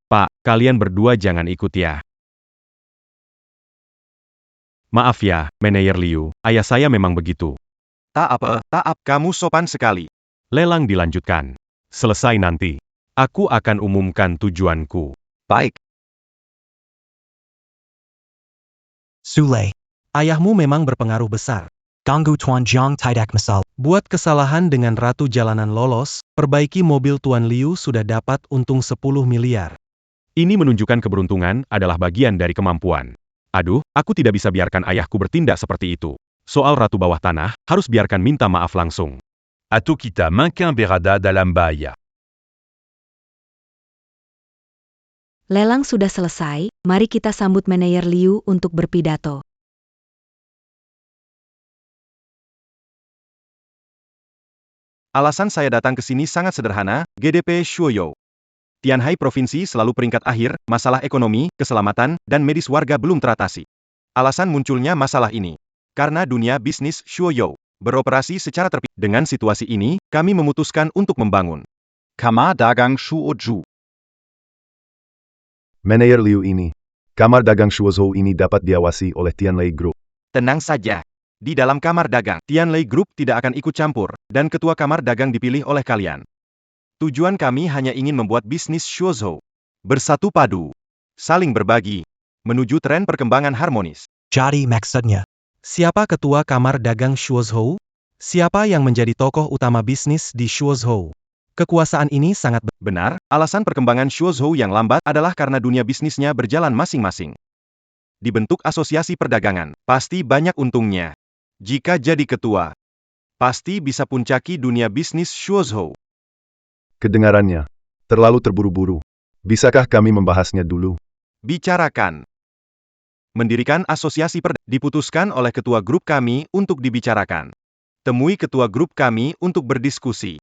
Pak, kalian berdua jangan ikut ya. Maaf ya, manajer Liu, ayah saya memang begitu. Tak apa, kamu sopan sekali. Lelang dilanjutkan. Selesai nanti. Aku akan umumkan tujuanku. Baik. Sule. Ayahmu memang berpengaruh besar. Ganggu Tuan Jiang tidak masal. Buat kesalahan dengan Ratu Jalanan lolos, perbaiki mobil Tuan Liu sudah dapat untung 10 miliar. Ini menunjukkan keberuntungan adalah bagian dari kemampuan. Aduh, aku tidak bisa biarkan ayahku bertindak seperti itu. Soal Ratu Bawah Tanah, harus biarkan minta maaf langsung. Atau kita makin berada dalam bahaya. Lelang sudah selesai, mari kita sambut manajer Liu untuk berpidato. Alasan saya datang ke sini sangat sederhana, GDP Shuoyou. Tianhai Provinsi selalu peringkat akhir, masalah ekonomi, keselamatan, dan medis warga belum teratasi. Alasan munculnya masalah ini. Karena dunia bisnis Shuoyou beroperasi secara terpisah. Dengan situasi ini, kami memutuskan untuk membangun Kamar Dagang Shuoju. Manajer Liu ini. Kamar dagang Shuozhou ini dapat diawasi oleh Tianlei Group. Tenang saja. Di dalam kamar dagang, Tianlei Group tidak akan ikut campur, dan ketua kamar dagang dipilih oleh kalian. Tujuan kami hanya ingin membuat bisnis Shuozhou bersatu padu, saling berbagi, menuju tren perkembangan harmonis. Jadi maksudnya. Siapa ketua kamar dagang Shuozhou? Siapa yang menjadi tokoh utama bisnis di Shuozhou? Kekuasaan ini sangat benar. Alasan perkembangan Shuozhou yang lambat adalah karena dunia bisnisnya berjalan masing-masing. Dibentuk asosiasi perdagangan, pasti banyak untungnya. Jika jadi ketua, pasti bisa puncaki dunia bisnis Shuozhou. Kedengarannya terlalu terburu-buru. Bisakah kami membahasnya dulu? Bicarakan. Mendirikan asosiasi diputuskan oleh ketua grup kami untuk dibicarakan. Temui ketua grup kami untuk berdiskusi.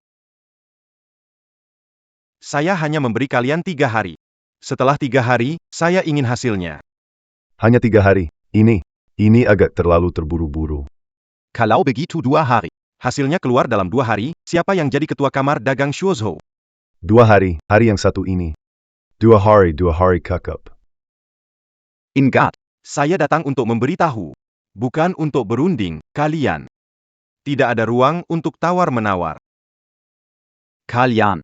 Saya hanya memberi kalian 3 hari. Setelah 3 hari, saya ingin hasilnya. Hanya 3 hari. Ini agak terlalu terburu-buru. Kalau begitu 2 hari. Hasilnya keluar dalam 2 hari, siapa yang jadi ketua kamar dagang Shuozhou? 2 hari, hari yang satu ini. 2 hari kakap. Ingat. Saya datang untuk memberitahu, bukan untuk berunding, kalian. Tidak ada ruang untuk tawar-menawar. Kalian.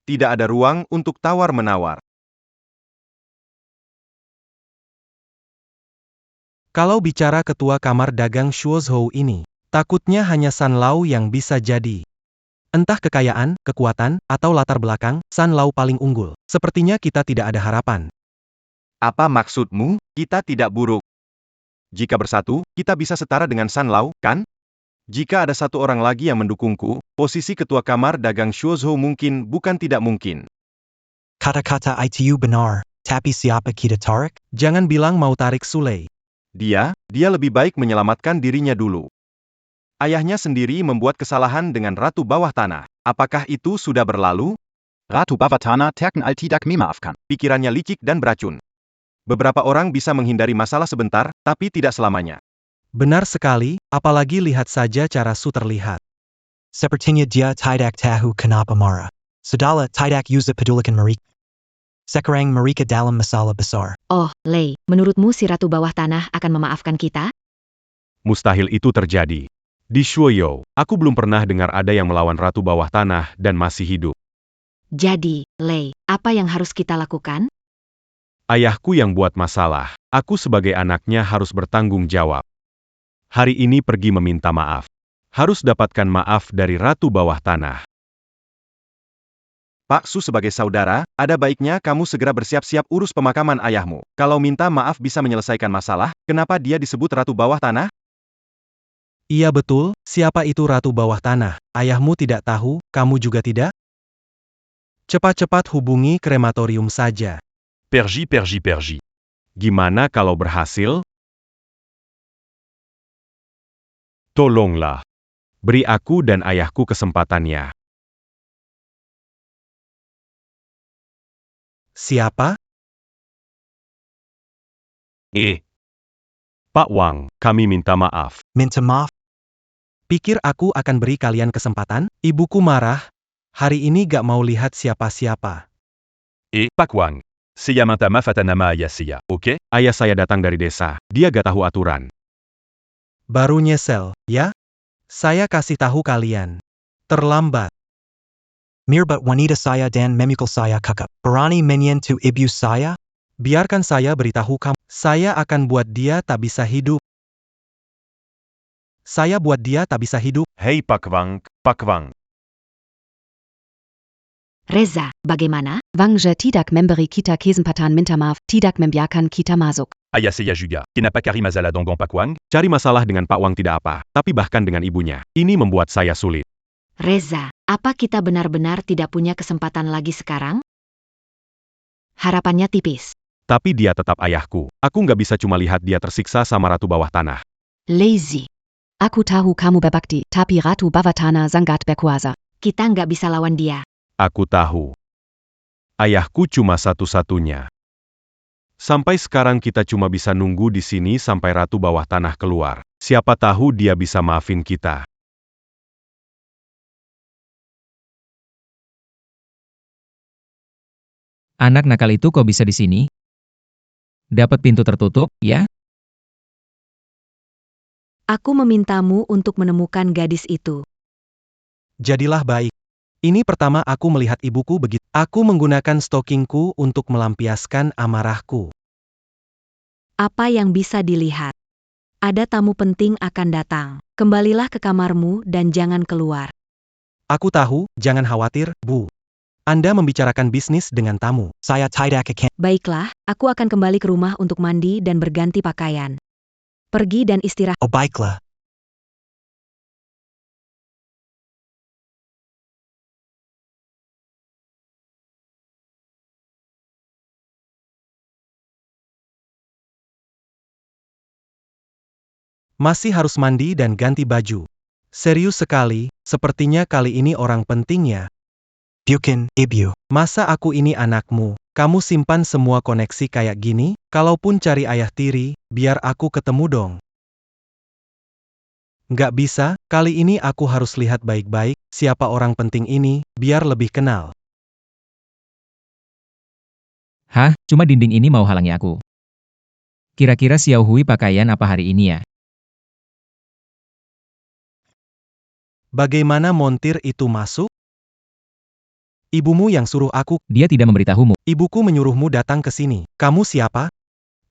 Tidak ada ruang untuk tawar-menawar. Kalau bicara ketua kamar dagang Shuozhou ini, takutnya hanya San Lau yang bisa jadi. Entah kekayaan, kekuatan, atau latar belakang, San Lau paling unggul. Sepertinya kita tidak ada harapan. Apa maksudmu? Kita tidak buruk. Jika bersatu, kita bisa setara dengan San Lau, kan? Jika ada satu orang lagi yang mendukungku, posisi ketua kamar dagang Shuozhou mungkin bukan tidak mungkin. Kata-kata itu benar, tapi siapa kita tarik? Jangan bilang mau tarik Sule. Dia lebih baik menyelamatkan dirinya dulu. Ayahnya sendiri membuat kesalahan dengan Ratu Bawah Tanah. Apakah itu sudah berlalu? Ratu Bawah Tanah terken al tidak memaafkan. Pikirannya licik dan beracun. Beberapa orang bisa menghindari masalah sebentar, tapi tidak selamanya. Benar sekali, apalagi lihat saja cara Su terlihat. Sepertinya dia tidak tahu kenapa marah. Sudahlah tidak usah pedulikan mereka. Sekarang mereka dalam masalah besar. Oh, Lei, menurutmu si Ratu Bawah Tanah akan memaafkan kita? Mustahil itu terjadi. Di Shuoyou, aku belum pernah dengar ada yang melawan Ratu Bawah Tanah dan masih hidup. Jadi, Lei, apa yang harus kita lakukan? Ayahku yang buat masalah. Aku sebagai anaknya harus bertanggung jawab. Hari ini pergi meminta maaf. Harus dapatkan maaf dari Ratu Bawah Tanah. Pak Su sebagai saudara, ada baiknya kamu segera bersiap-siap urus pemakaman ayahmu. Kalau minta maaf bisa menyelesaikan masalah, kenapa dia disebut Ratu Bawah Tanah? Iya betul, siapa itu Ratu Bawah Tanah? Ayahmu tidak tahu, kamu juga tidak? Cepat-cepat hubungi krematorium saja. Pergi. Gimana kalau berhasil? Tolonglah. Beri aku dan ayahku kesempatannya. Siapa? Pak Wang, kami minta maaf. Minta maaf? Pikir aku akan beri kalian kesempatan? Ibuku marah. Hari ini gak mau lihat siapa-siapa. Pak Wang. Saya minta maaf atas nama ayah saya, oke? Ayah saya datang dari desa. Dia gak tahu aturan. Baru nyesel, ya? Saya kasih tahu kalian. Terlambat. Mirbat wanita saya dan memukul saya kakak. Berani menyentuh ibu saya? Biarkan saya beritahu kamu. Saya akan buat dia tak bisa hidup. Saya buat dia tak bisa hidup. Hei Pak Wang. Reza, bagaimana? Wangje tidak memberi kita kesempatan minta maaf, tidak membiarkan kita masuk. Ayah saya juga. Kenapa cari masalah dengan Pak Wang? Cari masalah dengan Pak Wang tidak apa, tapi bahkan dengan ibunya. Ini membuat saya sulit. Reza, apa kita benar-benar tidak punya kesempatan lagi sekarang? Harapannya tipis. Tapi dia tetap ayahku. Aku nggak bisa cuma lihat dia tersiksa sama Ratu Bawah Tanah. Lazy. Aku tahu kamu berbakti, tapi Ratu Bawah Tanah sangat berkuasa. Kita nggak bisa lawan dia. Aku tahu. Ayahku cuma satu-satunya. Sampai sekarang kita cuma bisa nunggu di sini sampai Ratu Bawah Tanah keluar. Siapa tahu dia bisa maafin kita. Anak nakal itu kok bisa di sini? Dapat pintu tertutup, ya? Aku memintamu untuk menemukan gadis itu. Jadilah baik. Ini pertama aku melihat ibuku begitu. Aku menggunakan stokingku untuk melampiaskan amarahku. Apa yang bisa dilihat? Ada tamu penting akan datang. Kembalilah ke kamarmu dan jangan keluar. Aku tahu, jangan khawatir, Bu. Anda membicarakan bisnis dengan tamu. Saya tidak akan. Baiklah, aku akan kembali ke rumah untuk mandi dan berganti pakaian. Pergi dan istirahat. Oh baiklah. Masih harus mandi dan ganti baju. Serius sekali, sepertinya kali ini orang penting ya. Bukan, Ibu. Masa aku ini anakmu, kamu simpan semua koneksi kayak gini? Kalaupun cari ayah tiri, biar aku ketemu dong. Nggak bisa, kali ini aku harus lihat baik-baik, siapa orang penting ini, biar lebih kenal. Hah, cuma dinding ini mau halangi aku. Kira-kira Xiao Hui pakaian apa hari ini ya? Bagaimana montir itu masuk? Ibumu yang suruh aku. Dia tidak memberitahumu. Ibuku menyuruhmu datang ke sini. Kamu siapa?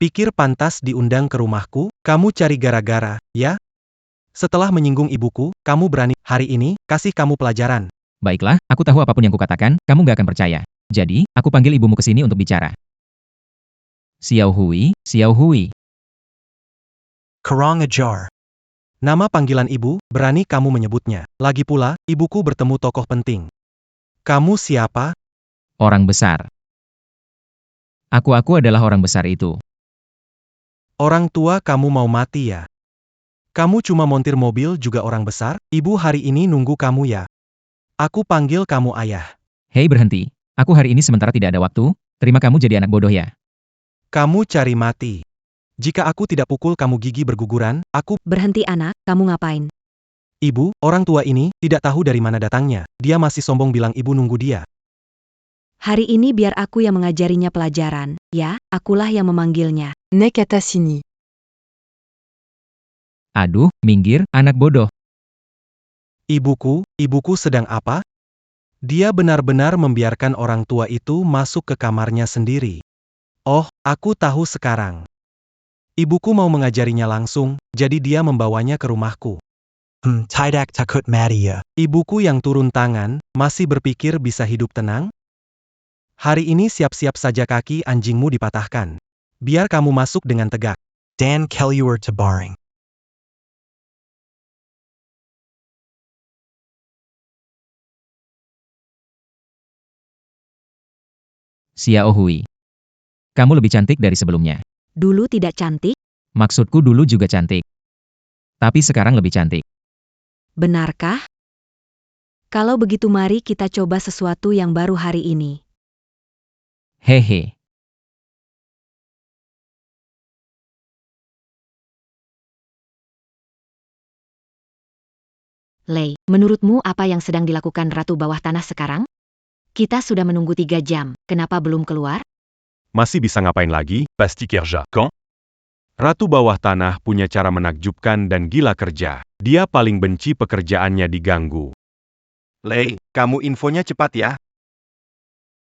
Pikir pantas diundang ke rumahku? Kamu cari gara-gara, ya? Setelah menyinggung ibuku, kamu berani. Hari ini, kasih kamu pelajaran. Baiklah, aku tahu apapun yang kukatakan, kamu gak akan percaya. Jadi, aku panggil ibumu ke sini untuk bicara. Xiao Hui, Xiao Hui. Kurang ajar. Nama panggilan ibu, berani kamu menyebutnya. Lagi pula, ibuku bertemu tokoh penting. Kamu siapa? Orang besar. Aku adalah orang besar itu. Orang tua kamu mau mati ya? Kamu cuma montir mobil juga orang besar? Ibu hari ini nunggu kamu ya? Aku panggil kamu ayah. Hei berhenti, aku hari ini sementara tidak ada waktu, terima kamu jadi anak bodoh ya. Kamu cari mati. Jika aku tidak pukul kamu gigi berguguran, aku... Berhenti anak, kamu ngapain? Ibu, orang tua ini, tidak tahu dari mana datangnya. Dia masih sombong bilang ibu nunggu dia. Hari ini biar aku yang mengajarinya pelajaran, ya, akulah yang memanggilnya. Nek atas sini. Aduh, minggir, anak bodoh. Ibuku sedang apa? Dia benar-benar membiarkan orang tua itu masuk ke kamarnya sendiri. Oh, aku tahu sekarang. Ibuku mau mengajarinya langsung, jadi dia membawanya ke rumahku. Tidak takut mati ya. Ibuku yang turun tangan, masih berpikir bisa hidup tenang? Hari ini siap-siap saja kaki anjingmu dipatahkan. Biar kamu masuk dengan tegak. Dan keluar tebaring. Xiao Hui. Kamu lebih cantik dari sebelumnya. Dulu tidak cantik? Maksudku dulu juga cantik. Tapi sekarang lebih cantik. Benarkah? Kalau begitu mari kita coba sesuatu yang baru hari ini. Hehe. Lei, menurutmu apa yang sedang dilakukan Ratu Bawah Tanah sekarang? Kita sudah menunggu 3 jam, kenapa belum keluar? Masih bisa ngapain lagi? Pasti kerja, kan? Ratu Bawah Tanah punya cara menakjubkan dan gila kerja. Dia paling benci pekerjaannya diganggu. Lei, kamu infonya cepat ya.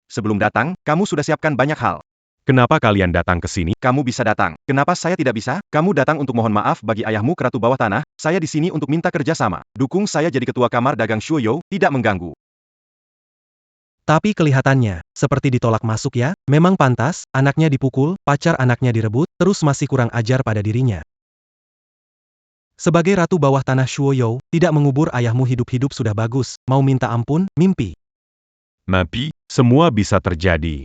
Sebelum datang, kamu sudah siapkan banyak hal. Kenapa kalian datang ke sini? Kamu bisa datang. Kenapa saya tidak bisa? Kamu datang untuk mohon maaf bagi ayahmu ke Ratu Bawah Tanah. Saya di sini untuk minta kerjasama. Dukung saya jadi ketua kamar dagang Shuoyo, tidak mengganggu. Tapi kelihatannya, seperti ditolak masuk ya, memang pantas, anaknya dipukul, pacar anaknya direbut, terus masih kurang ajar pada dirinya. Sebagai Ratu Bawah Tanah Shuoyo, tidak mengubur ayahmu hidup-hidup sudah bagus, mau minta ampun, mimpi. Mimpi, semua bisa terjadi.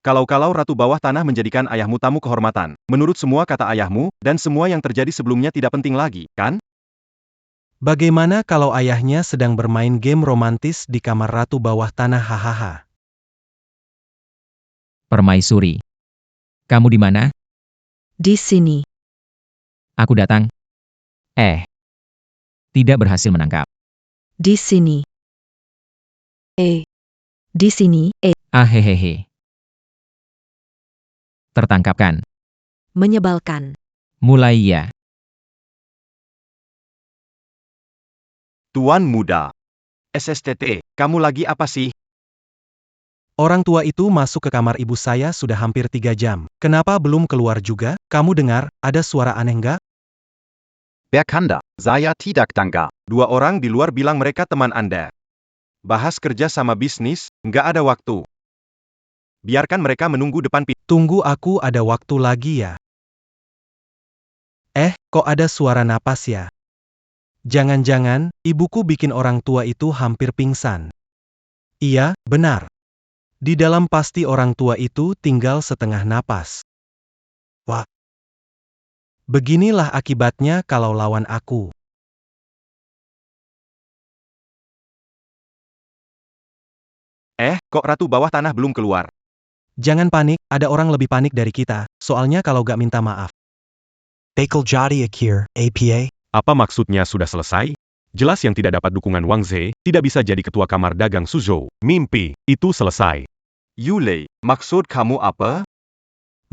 Kalau-kalau Ratu Bawah Tanah menjadikan ayahmu tamu kehormatan, menurut semua kata ayahmu, dan semua yang terjadi sebelumnya tidak penting lagi, kan? Bagaimana kalau ayahnya sedang bermain game romantis di kamar Ratu Bawah Tanah hahaha? Permaisuri. Kamu di mana? Di sini. Aku datang. Tidak berhasil menangkap. Di sini. Di sini, Hehehe. Tertangkap kan? menyebalkan. Mulai ya. Tuan muda. SSTT, kamu lagi apa sih? Orang tua itu masuk ke kamar ibu saya sudah hampir 3 jam. Kenapa belum keluar juga? Kamu dengar, ada suara aneh nggak? Berkanda, saya tidak dengar. 2 orang di luar bilang mereka teman Anda. Bahas kerja sama bisnis, nggak ada waktu. Biarkan mereka menunggu depan pintu. Tunggu, aku ada waktu lagi ya. Kok ada suara napas ya? Jangan-jangan, ibuku bikin orang tua itu hampir pingsan. Iya, benar. Di dalam pasti orang tua itu tinggal setengah napas. Wah. Beginilah akibatnya kalau lawan aku. Kok Ratu Bawah Tanah belum keluar? Jangan panik, ada orang lebih panik dari kita, soalnya kalau gak minta maaf. Bakal jadi akhir, APA? Apa maksudnya sudah selesai? Jelas yang tidak dapat dukungan Wang Ze, tidak bisa jadi ketua kamar dagang Suzhou. Mimpi, itu selesai. Yulei, maksud kamu apa?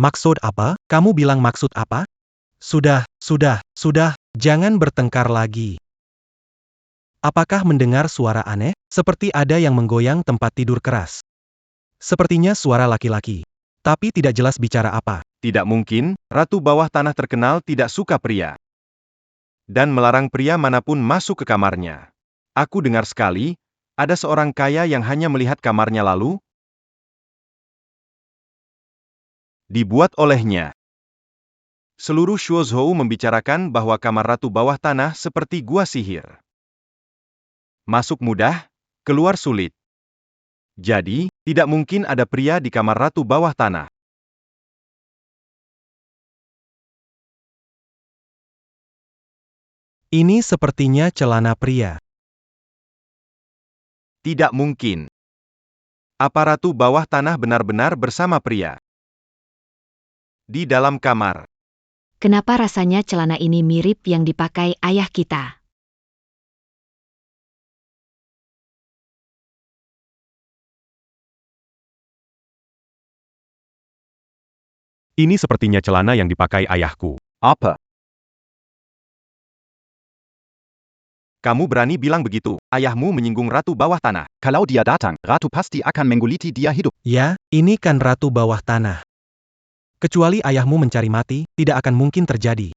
Maksud apa? Kamu bilang maksud apa? Sudah, jangan bertengkar lagi. Apakah mendengar suara aneh? Seperti ada yang menggoyang tempat tidur keras. Sepertinya suara laki-laki. Tapi tidak jelas bicara apa. Tidak mungkin, Ratu Bawah Tanah terkenal tidak suka pria. Dan melarang pria manapun masuk ke kamarnya. Aku dengar sekali, ada seorang kaya yang hanya melihat kamarnya lalu dibuat olehnya. Seluruh Shuozhou membicarakan bahwa kamar Ratu Bawah Tanah seperti gua sihir. Masuk mudah, keluar sulit. Jadi, tidak mungkin ada pria di kamar Ratu Bawah Tanah. Ini sepertinya celana pria. Tidak mungkin. Apa Ratu Bawah Tanah benar-benar bersama pria di dalam kamar? Kenapa rasanya celana ini mirip yang dipakai ayah kita? Ini sepertinya celana yang dipakai ayahku. Apa? Kamu berani bilang begitu? Ayahmu menyinggung Ratu Bawah Tanah. Kalau dia datang, Ratu pasti akan mengguliti dia hidup. Ya, ini kan Ratu Bawah Tanah. Kecuali ayahmu mencari mati, tidak akan mungkin terjadi.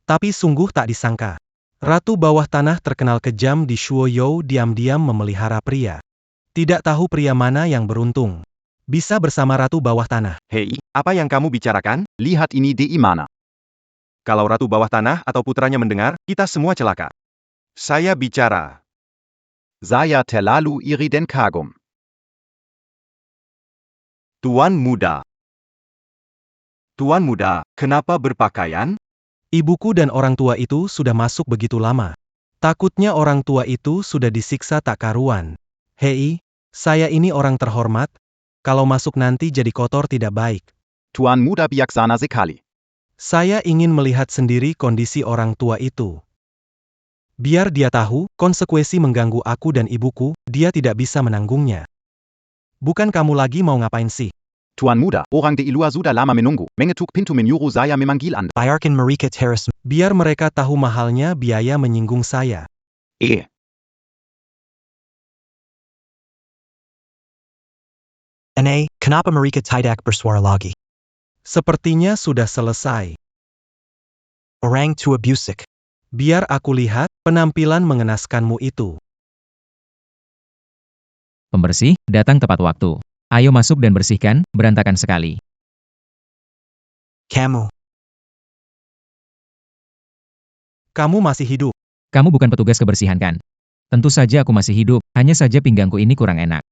Tapi sungguh tak disangka. Ratu Bawah Tanah terkenal kejam di Shuoyou, diam-diam memelihara pria. Tidak tahu pria mana yang beruntung bisa bersama Ratu Bawah Tanah. Hei, apa yang kamu bicarakan? Lihat ini di mana. Kalau Ratu Bawah Tanah atau putranya mendengar, kita semua celaka. Saya bicara. Saya terlalu iri dan kagum. Tuan muda. Tuan muda, kenapa berpakaian? Ibuku dan orang tua itu sudah masuk begitu lama. Takutnya orang tua itu sudah disiksa tak karuan. Hei, saya ini orang terhormat. Kalau masuk nanti jadi kotor tidak baik. Tuan muda bijaksana sekali. Saya ingin melihat sendiri kondisi orang tua itu. Biar dia tahu, konsekuensi mengganggu aku dan ibuku, dia tidak bisa menanggungnya. Bukan kamu lagi mau ngapain sih? Tuan muda, orang di luar sudah lama menunggu. Mengetuk pintu menyuruh saya memanggil Anda. Biarkan mereka teras. Biar mereka tahu mahalnya biaya menyinggung saya. Kenapa mereka tidak bersuara lagi? Sepertinya sudah selesai. Orang tua busik. Biar aku lihat penampilan mengenaskanmu itu. Pembersih, datang tepat waktu. Ayo masuk dan bersihkan, berantakan sekali. Kamu masih hidup. Kamu bukan petugas kebersihan kan? Tentu saja aku masih hidup, hanya saja pinggangku ini kurang enak.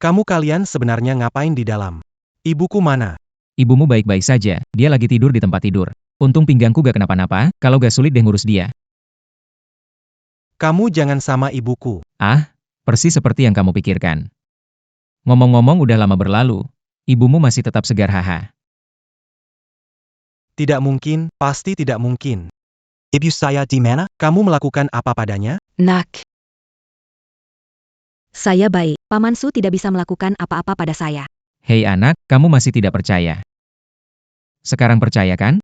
Kalian sebenarnya ngapain di dalam? Ibuku mana? Ibumu baik-baik saja, dia lagi tidur di tempat tidur. Untung pinggangku gak kenapa-napa, kalau gak sulit deh ngurus dia. Kamu jangan sama ibuku. Persis seperti yang kamu pikirkan. Ngomong-ngomong udah lama berlalu, ibumu masih tetap segar haha. Tidak mungkin, pasti tidak mungkin. Ibu saya di mana? Kamu melakukan apa padanya? Nak. Saya baik, Paman Su tidak bisa melakukan apa-apa pada saya. Hei anak, kamu masih tidak percaya. Sekarang percaya kan?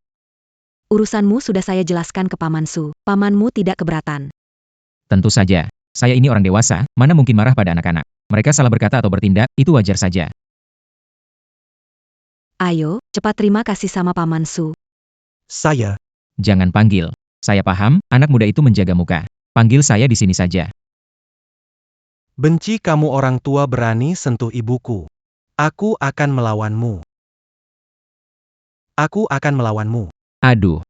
Urusanmu sudah saya jelaskan ke Paman Su. Pamanmu tidak keberatan. Tentu saja, saya ini orang dewasa, mana mungkin marah pada anak-anak. Mereka salah berkata atau bertindak, itu wajar saja. Ayo, cepat terima kasih sama Paman Su. Saya, Jangan panggil. Saya paham, anak muda itu menjaga muka. Panggil saya di sini saja. benci kamu orang tua berani sentuh ibuku. Aku akan melawanmu. Aku akan melawanmu. Aduh,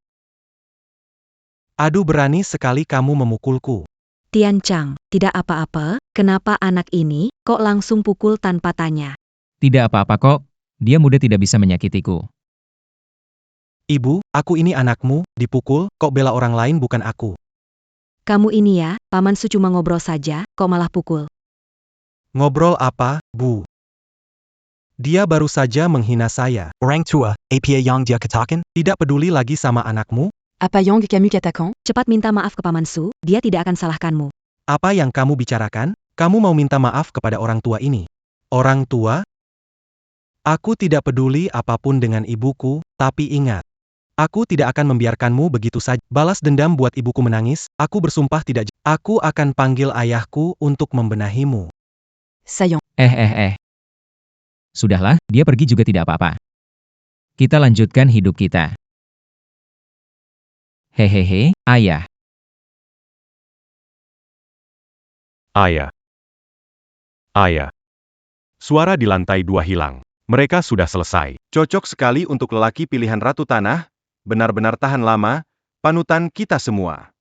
Aduh berani sekali kamu memukulku. Tian Chang, tidak apa-apa, kenapa anak ini kok langsung pukul tanpa tanya? tidak apa-apa kok. Dia muda tidak bisa menyakitiku. Ibu, aku ini anakmu, dipukul, kok bela orang lain bukan aku. Kamu ini ya, Paman Su cuma ngobrol saja, kok malah pukul. Ngobrol apa, Bu? Dia baru saja menghina saya. Orang tua, apa yang dia katakan? Tidak peduli lagi sama anakmu? Apa yang kamu katakan? Cepat minta maaf ke Paman Su, dia tidak akan salahkanmu. Apa yang kamu bicarakan? Kamu mau minta maaf kepada orang tua ini? Orang tua? Aku tidak peduli apapun dengan ibuku, tapi ingat. Aku tidak akan membiarkanmu begitu saja. Balas dendam buat ibuku menangis, aku bersumpah tidak. Aku akan panggil ayahku untuk membenahimu. Sayang. Sudahlah, dia pergi juga tidak apa-apa. Kita lanjutkan hidup kita. Hehehe, ayah. Ayah. Ayah. Suara di lantai 2 hilang. Mereka sudah selesai. Cocok sekali untuk lelaki pilihan Ratu Tanah. Benar-benar tahan lama, panutan kita semua.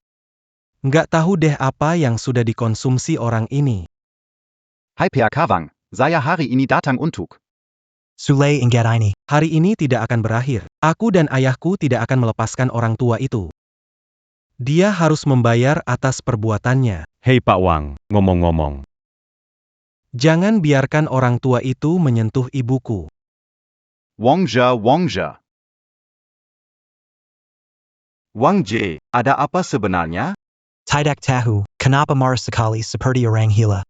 Nggak tahu deh apa yang sudah dikonsumsi orang ini. Hai Kawang, saya hari ini datang untuk. Sule ingat ini. Hari ini tidak akan berakhir. Aku dan ayahku tidak akan melepaskan orang tua itu. Dia harus membayar atas perbuatannya. Hei Pak Wang, ngomong-ngomong. Jangan biarkan orang tua itu menyentuh ibuku. Wangja. Wang Jie, ada apa sebenarnya? Tidak tahu, kenapa marah sekali seperti orang gila.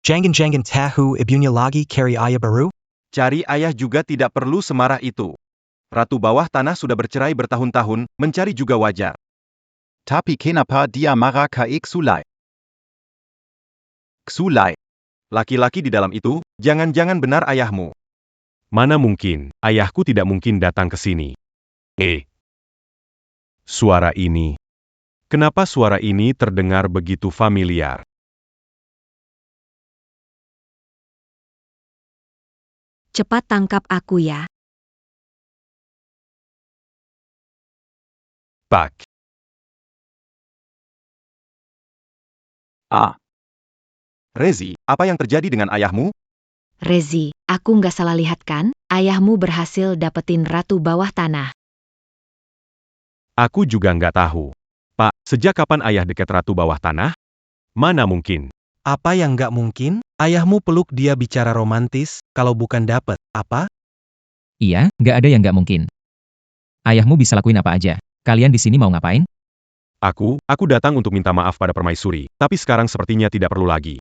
Jangan-jangan tahu ibunya lagi cari ayah baru? Cari ayah juga tidak perlu semarah itu. Ratu bawah tanah sudah bercerai bertahun-tahun, mencari juga wajar. Tapi kenapa dia marah ke Xulai? Xulai. Laki-laki di dalam itu, jangan-jangan benar ayahmu. Mana mungkin, ayahku tidak mungkin datang ke sini. Suara ini. Kenapa suara ini terdengar begitu familiar? Cepat tangkap aku ya. Pak. Rezi, apa yang terjadi dengan ayahmu? Rezi, aku nggak salah lihat kan? Ayahmu berhasil dapetin ratu bawah tanah. Aku juga nggak tahu. Pak, sejak kapan ayah dekat ratu bawah tanah? Mana mungkin? Apa yang nggak mungkin? Ayahmu peluk dia bicara romantis, kalau bukan dapet, apa? Iya, nggak ada yang nggak mungkin. Ayahmu bisa lakuin apa aja. Kalian di sini mau ngapain? Aku datang untuk minta maaf pada permaisuri, tapi sekarang sepertinya tidak perlu lagi.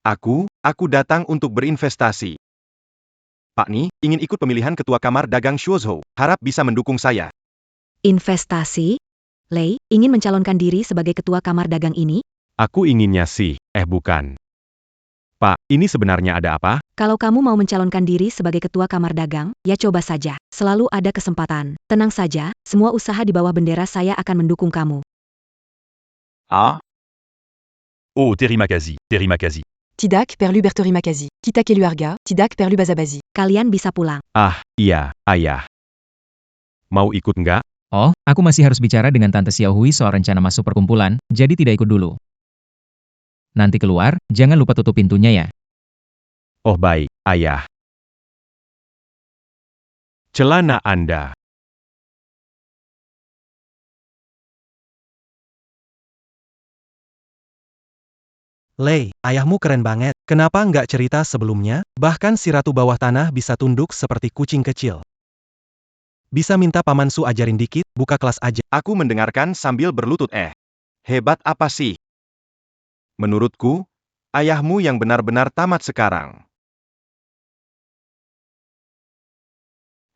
Aku datang untuk berinvestasi. Pak Ni, ingin ikut pemilihan ketua kamar dagang Shuozhou. Harap bisa mendukung saya. Investasi? Lei, ingin mencalonkan diri sebagai ketua kamar dagang ini? Aku inginnya sih, bukan. Pak, ini sebenarnya ada apa? Kalau kamu mau mencalonkan diri sebagai ketua kamar dagang, ya coba saja. Selalu ada kesempatan. Tenang saja, semua usaha di bawah bendera saya akan mendukung kamu. Oh, terima kasih. Tidak perlu berterima kasih. Kita keluarga, tidak perlu basa-basi. Kalian bisa pulang. Iya, ayah. Mau ikut nggak? Oh, aku masih harus bicara dengan Tante Xiao Hui soal rencana masuk perkumpulan, jadi tidak ikut dulu. Nanti keluar, jangan lupa tutup pintunya ya. Oh baik, ayah. Celana Anda. Lei, ayahmu keren banget. Kenapa nggak cerita sebelumnya? Bahkan si ratu bawah tanah bisa tunduk seperti kucing kecil. Bisa minta Paman Su ajarin dikit, buka kelas aja. Aku mendengarkan sambil berlutut. Hebat apa sih? Menurutku, ayahmu yang benar-benar tamat sekarang.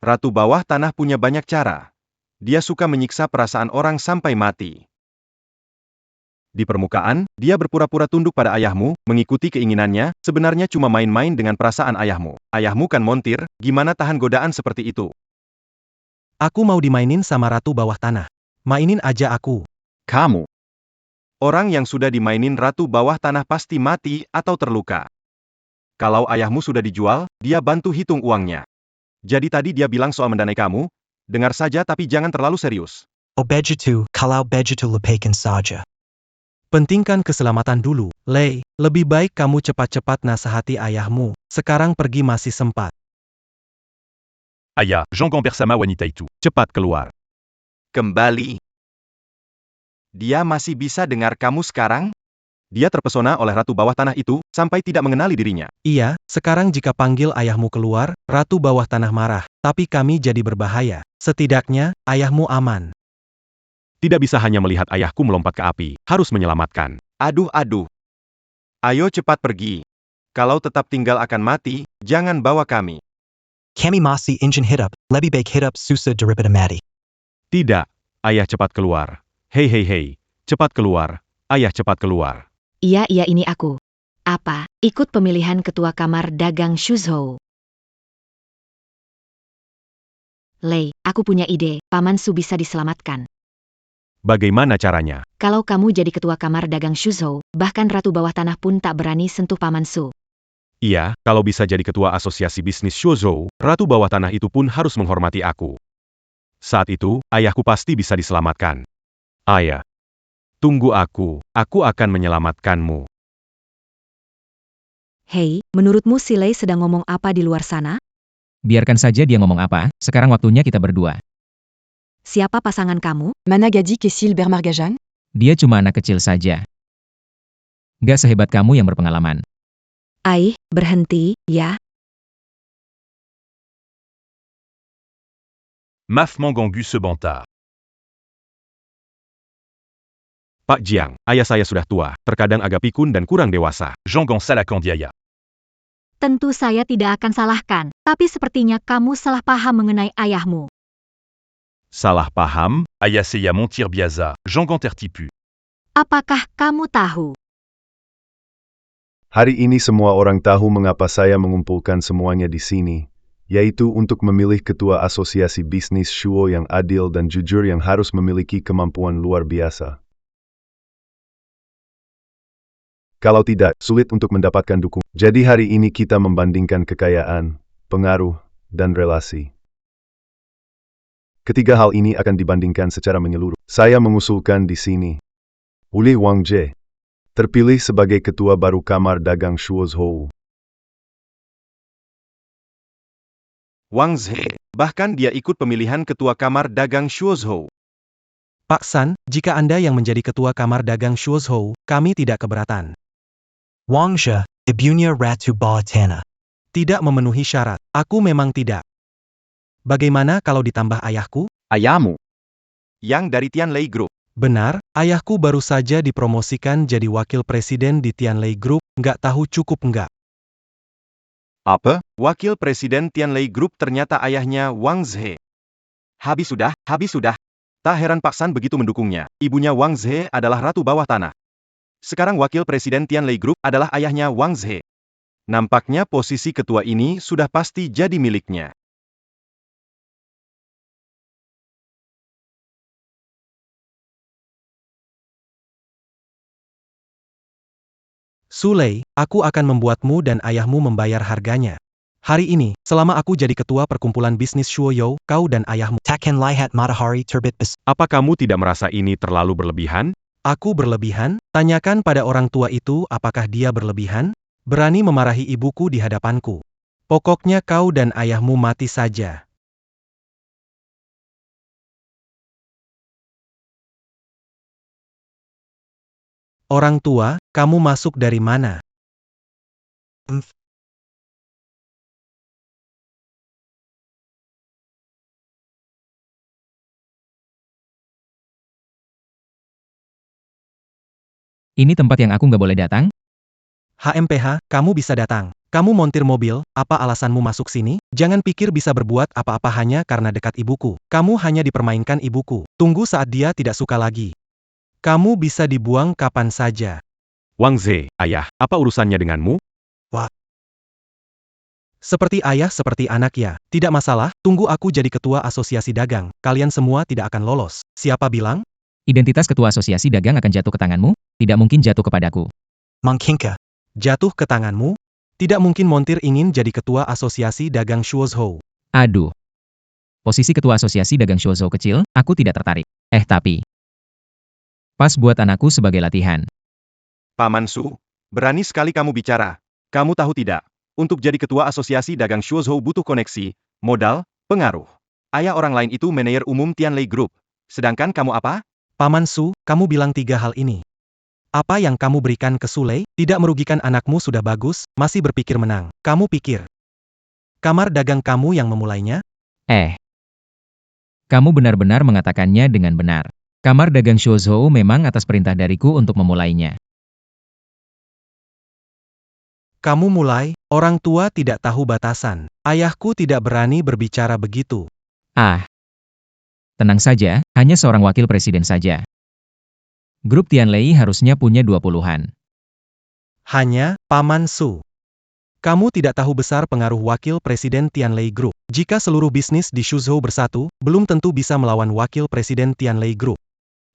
Ratu bawah tanah punya banyak cara. Dia suka menyiksa perasaan orang sampai mati. Di permukaan, dia berpura-pura tunduk pada ayahmu, mengikuti keinginannya, sebenarnya cuma main-main dengan perasaan ayahmu. Ayahmu kan montir, gimana tahan godaan seperti itu? Aku mau dimainin sama ratu bawah tanah. Mainin aja aku. Kamu. Orang yang sudah dimainin ratu bawah tanah pasti mati atau terluka. Kalau ayahmu sudah dijual, dia bantu hitung uangnya. Jadi tadi dia bilang soal mendanai kamu, dengar saja tapi jangan terlalu serius. O begitu, kalau begitu lupakan saja. Pentingkan keselamatan dulu, Lei. Lebih baik kamu cepat-cepat nasihati ayahmu. Sekarang pergi masih sempat. Aya, Jangan bersama wanita itu. Cepat keluar. Kembali. Dia masih bisa dengar kamu sekarang? Dia terpesona oleh ratu bawah tanah itu, sampai tidak mengenali dirinya. Iya, sekarang jika panggil ayahmu keluar, ratu bawah tanah marah. Tapi kami jadi berbahaya. Setidaknya, ayahmu aman. Tidak bisa hanya melihat ayahku melompat ke api, harus menyelamatkan. Aduh. Ayo cepat pergi. Kalau tetap tinggal akan mati, jangan bawa kami. Kami masih ingin hidup, lebih baik hidup susah daripada mati. Tidak, ayah cepat keluar. Hei, cepat keluar, ayah cepat keluar. Iya ini aku. Apa, ikut pemilihan ketua kamar dagang Shuzhou? Lei, aku punya ide, Paman Su bisa diselamatkan. Bagaimana caranya? Kalau kamu jadi ketua kamar dagang Shuzhou, bahkan ratu bawah tanah pun tak berani sentuh Paman Su. Iya, kalau bisa jadi ketua asosiasi bisnis Shuzhou, ratu bawah tanah itu pun harus menghormati aku. Saat itu, ayahku pasti bisa diselamatkan. Ayah, tunggu aku akan menyelamatkanmu. Hei, menurutmu si Lei sedang ngomong apa di luar sana? Biarkan saja dia ngomong apa, sekarang waktunya kita berdua. Siapa pasangan kamu? Managadi Kessil Bermargajan? Dia cuma anak kecil saja. Gak sehebat kamu yang berpengalaman. Berhenti, ya. Maf Mangangu Sebantard. Pak Jiang, ayah saya sudah tua, terkadang agak pikun dan kurang dewasa. Jangan Salakandiaya. Tentu saya tidak akan salahkan, tapi sepertinya kamu salah paham mengenai ayahmu. Salah paham? Aya Seya Montir Biaza, Jangan Tertipu. Apakah kamu tahu? Hari ini semua orang tahu mengapa saya mengumpulkan semuanya di sini, yaitu untuk memilih ketua asosiasi bisnis Shuo yang adil dan jujur yang harus memiliki kemampuan luar biasa. Kalau tidak, sulit untuk mendapatkan dukungan. Jadi hari ini kita membandingkan kekayaan, pengaruh, dan relasi. Ketiga hal ini akan dibandingkan secara menyeluruh. Saya mengusulkan di sini. Uli Wang Jie terpilih sebagai ketua baru kamar dagang Shuzhou. Wang Zhe, bahkan dia ikut pemilihan ketua kamar dagang Shuzhou. Pak San, jika Anda yang menjadi ketua kamar dagang Shuzhou, kami tidak keberatan. Wang Zhe, ibunya Ratu Bawah Tanah. Tidak memenuhi syarat. Aku memang tidak. Bagaimana kalau ditambah ayahku? Ayahmu. Yang dari Tianlei Group. Benar, ayahku baru saja dipromosikan jadi wakil presiden di Tianlei Group, nggak tahu cukup nggak? Apa? Wakil presiden Tianlei Group ternyata ayahnya Wang Zhe. Habis sudah. Tak heran Pak San begitu mendukungnya. Ibunya Wang Zhe adalah ratu bawah tanah. Sekarang wakil presiden Tianlei Group adalah ayahnya Wang Zhe. Nampaknya posisi ketua ini sudah pasti jadi miliknya. Su Lei, aku akan membuatmu dan ayahmu membayar harganya. Hari ini, selama aku jadi ketua perkumpulan bisnis Shuoyou, kau dan ayahmu. Takkan lihat matahari terbit Apa kamu tidak merasa ini terlalu berlebihan? Aku berlebihan? Tanyakan pada orang tua itu apakah dia berlebihan? Berani memarahi ibuku di hadapanku. Pokoknya kau dan ayahmu mati saja. Orang tua, kamu masuk dari mana? Ini tempat yang aku nggak boleh datang? HMPH, kamu bisa datang. Kamu montir mobil, apa alasanmu masuk sini? Jangan pikir bisa berbuat apa-apa hanya karena dekat ibuku. Kamu hanya dipermainkan ibuku. Tunggu saat dia tidak suka lagi. Kamu bisa dibuang kapan saja. Wang Ze, ayah, apa urusannya denganmu? Seperti ayah seperti anak ya. Tidak masalah, tunggu aku jadi ketua asosiasi dagang. Kalian semua tidak akan lolos. Siapa bilang? Identitas ketua asosiasi dagang akan jatuh ke tanganmu, tidak mungkin jatuh kepadaku. Mangkinka. Jatuh ke tanganmu? Tidak mungkin Montir ingin jadi ketua asosiasi dagang Shuozhou. Aduh. Posisi ketua asosiasi dagang Shuozhou kecil, aku tidak tertarik. Tapi pas buat anakku sebagai latihan. Paman Su, berani sekali kamu bicara. Kamu tahu tidak? Untuk jadi ketua asosiasi dagang Shuozhou butuh koneksi, modal, pengaruh. Ayah orang lain itu manajer umum Tianlei Group. Sedangkan kamu apa? Paman Su, kamu bilang 3 hal ini. Apa yang kamu berikan ke Sule, tidak merugikan anakmu sudah bagus, masih berpikir menang. Kamu pikir kamar dagang kamu yang memulainya? Kamu benar-benar mengatakannya dengan benar. Kamar dagang Shuozhou memang atas perintah dariku untuk memulainya. Kamu mulai, orang tua tidak tahu batasan. Ayahku tidak berani berbicara begitu. Tenang saja, hanya seorang wakil presiden saja. Grup Tianlei harusnya punya 20-an. Hanya, Paman Su. Kamu tidak tahu besar pengaruh wakil presiden Tianlei Group. Jika seluruh bisnis di Shuozhou bersatu, belum tentu bisa melawan wakil presiden Tianlei Group.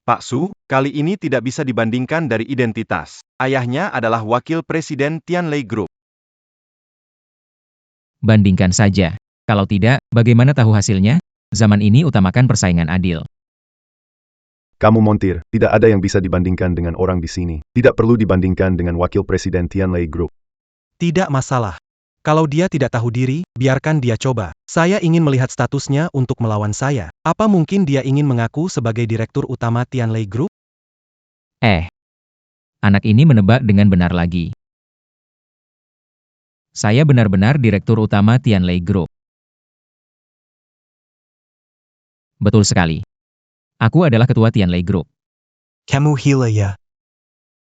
Pak Su, kali ini tidak bisa dibandingkan dari identitas. Ayahnya adalah wakil presiden Tianlei Group. Bandingkan saja. Kalau tidak, bagaimana tahu hasilnya? Zaman ini utamakan persaingan adil. Kamu Montir, tidak ada yang bisa dibandingkan dengan orang di sini. Tidak perlu dibandingkan dengan wakil presiden Tianlei Group. Tidak masalah. Kalau dia tidak tahu diri, biarkan dia coba. Saya ingin melihat statusnya untuk melawan saya. Apa mungkin dia ingin mengaku sebagai direktur utama Tianlei Group? Anak ini menebak dengan benar lagi. Saya benar-benar direktur utama Tianlei Group. Betul sekali. Aku adalah ketua Tianlei Group. Kamu hila ya.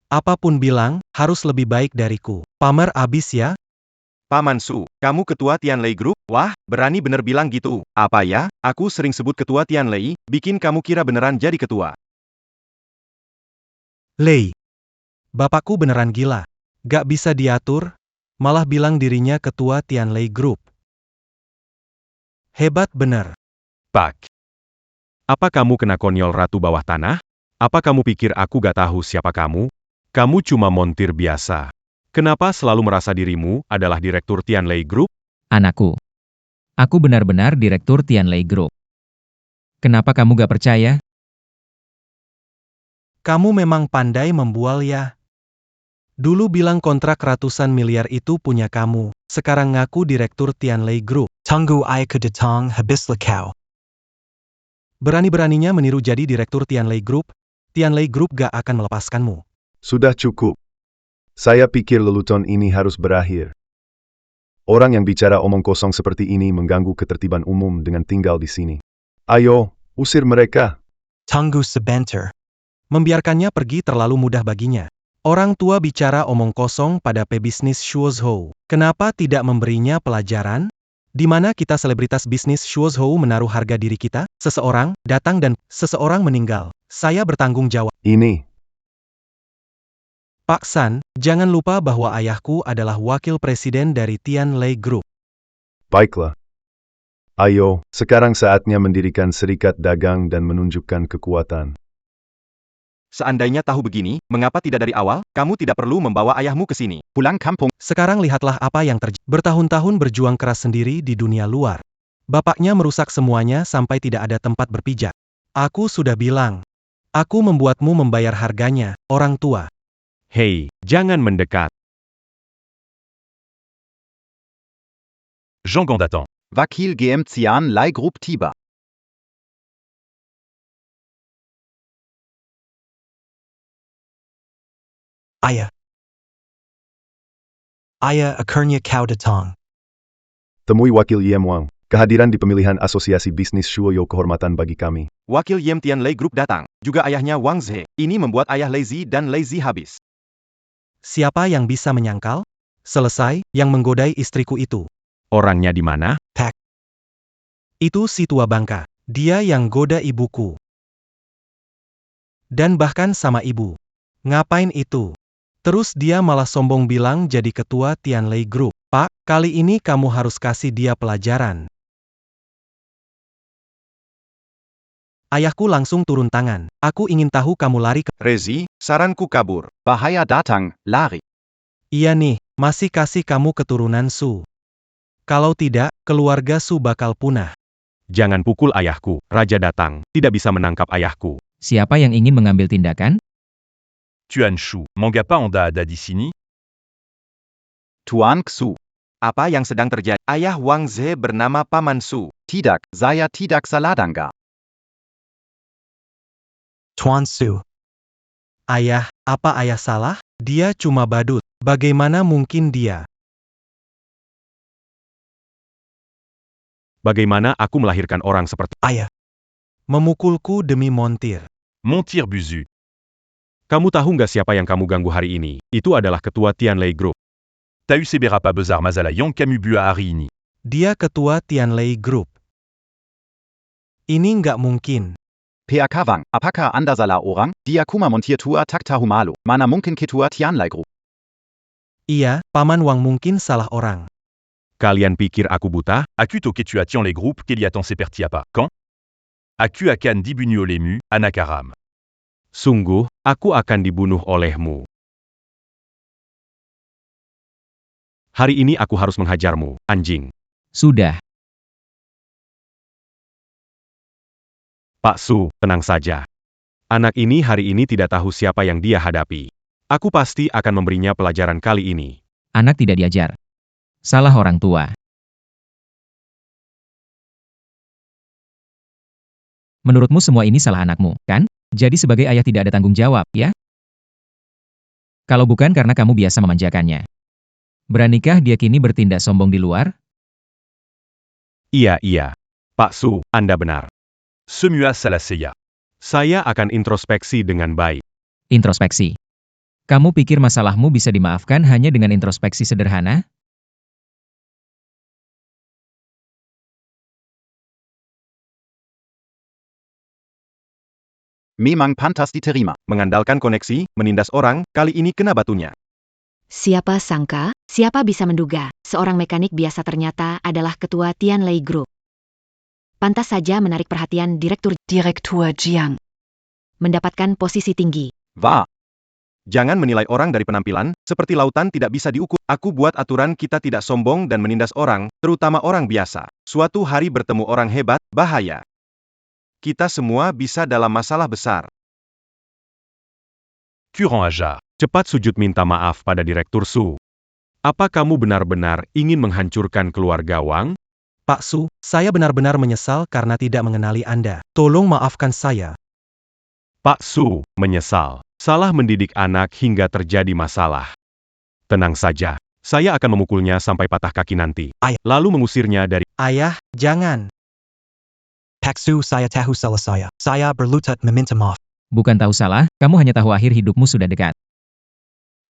Apapun bilang, harus lebih baik dariku. Pamer abis ya? Paman Su, kamu ketua Tianlei Group? Wah, berani bener bilang gitu. Apa ya? Aku sering sebut ketua Tianlei, bikin kamu kira beneran jadi ketua. Lei. Bapakku beneran gila. Gak bisa diatur, malah bilang dirinya ketua Tianlei Group. Hebat bener. Pak. Apa kamu kena konyol ratu bawah tanah? Apa kamu pikir aku gak tahu siapa kamu? Kamu cuma montir biasa. Kenapa selalu merasa dirimu adalah direktur Tianlei Group? Anakku. Aku benar-benar direktur Tianlei Group. Kenapa kamu gak percaya? Kamu memang pandai membual ya. Dulu bilang kontrak ratusan miliar itu punya kamu, sekarang ngaku direktur Tianlei Group. Tunggu aku datang habis kau. Berani-beraninya meniru jadi direktur Tianlei Group gak akan melepaskanmu. Sudah cukup. Saya pikir lelucon ini harus berakhir. Orang yang bicara omong kosong seperti ini mengganggu ketertiban umum dengan tinggal di sini. Ayo, usir mereka. Tunggu sebentar. Membiarkannya pergi terlalu mudah baginya. Orang tua bicara omong kosong pada pebisnis Shuozhou. Kenapa tidak memberinya pelajaran? Di mana kita selebritas bisnis Shuozhou menaruh harga diri kita? Seseorang datang dan seseorang meninggal. Saya bertanggung jawab. Ini. Pak San, jangan lupa bahwa ayahku adalah wakil presiden dari Tianlei Group. Baiklah. Ayo, sekarang saatnya mendirikan serikat dagang dan menunjukkan kekuatan. Seandainya tahu begini, mengapa tidak dari awal? Kamu tidak perlu membawa ayahmu ke sini. Pulang kampung. Sekarang lihatlah apa yang terjadi. Bertahun-tahun berjuang keras sendiri di dunia luar. Bapaknya merusak semuanya sampai tidak ada tempat berpijak. Aku sudah bilang. Aku membuatmu membayar harganya, orang tua. Hei, jangan mendekat. Jean Gondatan. Wakil GM Tianlei Group Tiba. Ayah. Akhirnya kau datang. Temui Wakil Yem Wang. Kehadiran di pemilihan asosiasi bisnis Shuozhou kehormatan bagi kami. Wakil Yem Tianlei Group datang. Juga ayahnya Wang Ze. Ini membuat ayah lazy dan lazy habis. Siapa yang bisa menyangkal? Selesai, yang menggodai istriku itu. Orangnya di mana? Itu si tua bangka. Dia yang goda ibuku. Dan bahkan sama ibu. Ngapain itu? Terus dia malah sombong bilang jadi ketua Tianlei Group. Pak, kali ini kamu harus kasih dia pelajaran. Ayahku langsung turun tangan. Aku ingin tahu kamu lari ke... Rezi, saranku kabur. Bahaya datang, lari. Iya nih, masih kasih kamu keturunan Su. Kalau tidak, keluarga Su bakal punah. Jangan pukul ayahku, raja datang, tidak bisa menangkap ayahku. Siapa yang ingin mengambil tindakan? Tuan Shu, mengapa Anda ada di sini? Tuan Xu. Apa yang sedang terjadi? Ayah Wang Ze bernama Paman Su. Tidak, saya tidak salah dengar. Tuan Su. Ayah, apa ayah salah? Dia cuma badut. Bagaimana mungkin dia? Bagaimana aku melahirkan orang seperti... Ayah. Memukulku demi montir. Montir Buzu. Kamu tahu nggak siapa yang kamu ganggu hari ini? Itu adalah ketua Tianlei Group. Tahu Seberapa Bezar Mazalayong Kamubua hari ini. Dia ketua Tianlei Group. Ini nggak mungkin. PAK Wang, apakah Anda salah orang? Dia kuma montir tua tak tahu malu. Mana mungkin ketua Tianlei Group? Iya, Paman Wang mungkin salah orang. Kalian pikir aku buta? Aku to ketua Tianlei Group Keliatan seperti apa? Quand? Aku akan dibunuh olehmu, anak haram. Sungguh, aku akan dibunuh olehmu. Hari ini aku harus menghajarmu, anjing. Sudah. Pak Su, tenang saja. Anak ini hari ini tidak tahu siapa yang dia hadapi. Aku pasti akan memberinya pelajaran kali ini. Anak tidak diajar. Salah orang tua. Menurutmu semua ini salah anakmu, kan? Jadi sebagai ayah tidak ada tanggung jawab, ya? Kalau bukan karena kamu biasa memanjakannya. Beranikah dia kini bertindak sombong di luar? Iya. Pak Su, Anda benar. Semua salah saya. Saya akan introspeksi dengan baik. Introspeksi. Kamu pikir masalahmu bisa dimaafkan hanya dengan introspeksi sederhana? Memang pantas diterima. Mengandalkan koneksi, menindas orang, kali ini kena batunya. Siapa sangka, siapa bisa menduga, seorang mekanik biasa ternyata adalah ketua Tianlei Group. Pantas saja menarik perhatian Direktur Jiang. Mendapatkan posisi tinggi. Wah, Jangan menilai orang dari penampilan, seperti lautan tidak bisa diukur. Aku buat aturan kita tidak sombong dan menindas orang, terutama orang biasa. Suatu hari bertemu orang hebat, bahaya. Kita semua bisa dalam masalah besar. Curant Ajar. Cepat sujud minta maaf pada Direktur Su. Apa kamu benar-benar ingin menghancurkan keluarga Wang? Pak Su, saya benar-benar menyesal karena tidak mengenali Anda. Tolong maafkan saya. Pak Su, menyesal. Salah mendidik anak hingga terjadi masalah. Tenang saja. Saya akan memukulnya sampai patah kaki nanti. Ayah. Lalu mengusirnya dari... Ayah, jangan. Pak Su, saya tahu salah saya. Saya berlutut meminta maaf. Bukan tahu salah, kamu hanya tahu akhir hidupmu sudah dekat.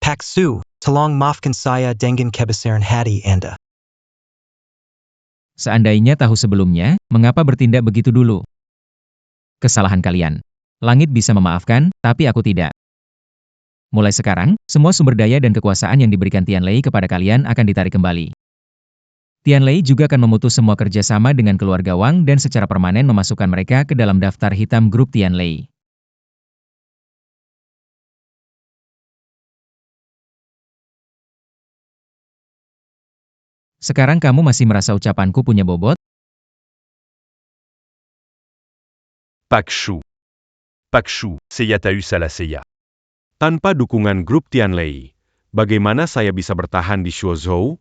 Pak Su, tolong maafkan saya dengan kebesaran hati Anda. Seandainya tahu sebelumnya, mengapa bertindak begitu dulu? Kesalahan kalian. Langit bisa memaafkan, tapi aku tidak. Mulai sekarang, semua sumber daya dan kekuasaan yang diberikan Tianlei kepada kalian akan ditarik kembali. Tianlei juga akan memutus semua kerjasama dengan keluarga Wang dan secara permanen memasukkan mereka ke dalam daftar hitam grup Tianlei. Sekarang kamu masih merasa ucapanku punya bobot? Pak Shu. Pak Shu, saya tahu salah saya. Tanpa dukungan grup Tianlei, bagaimana saya bisa bertahan di Shuozhou?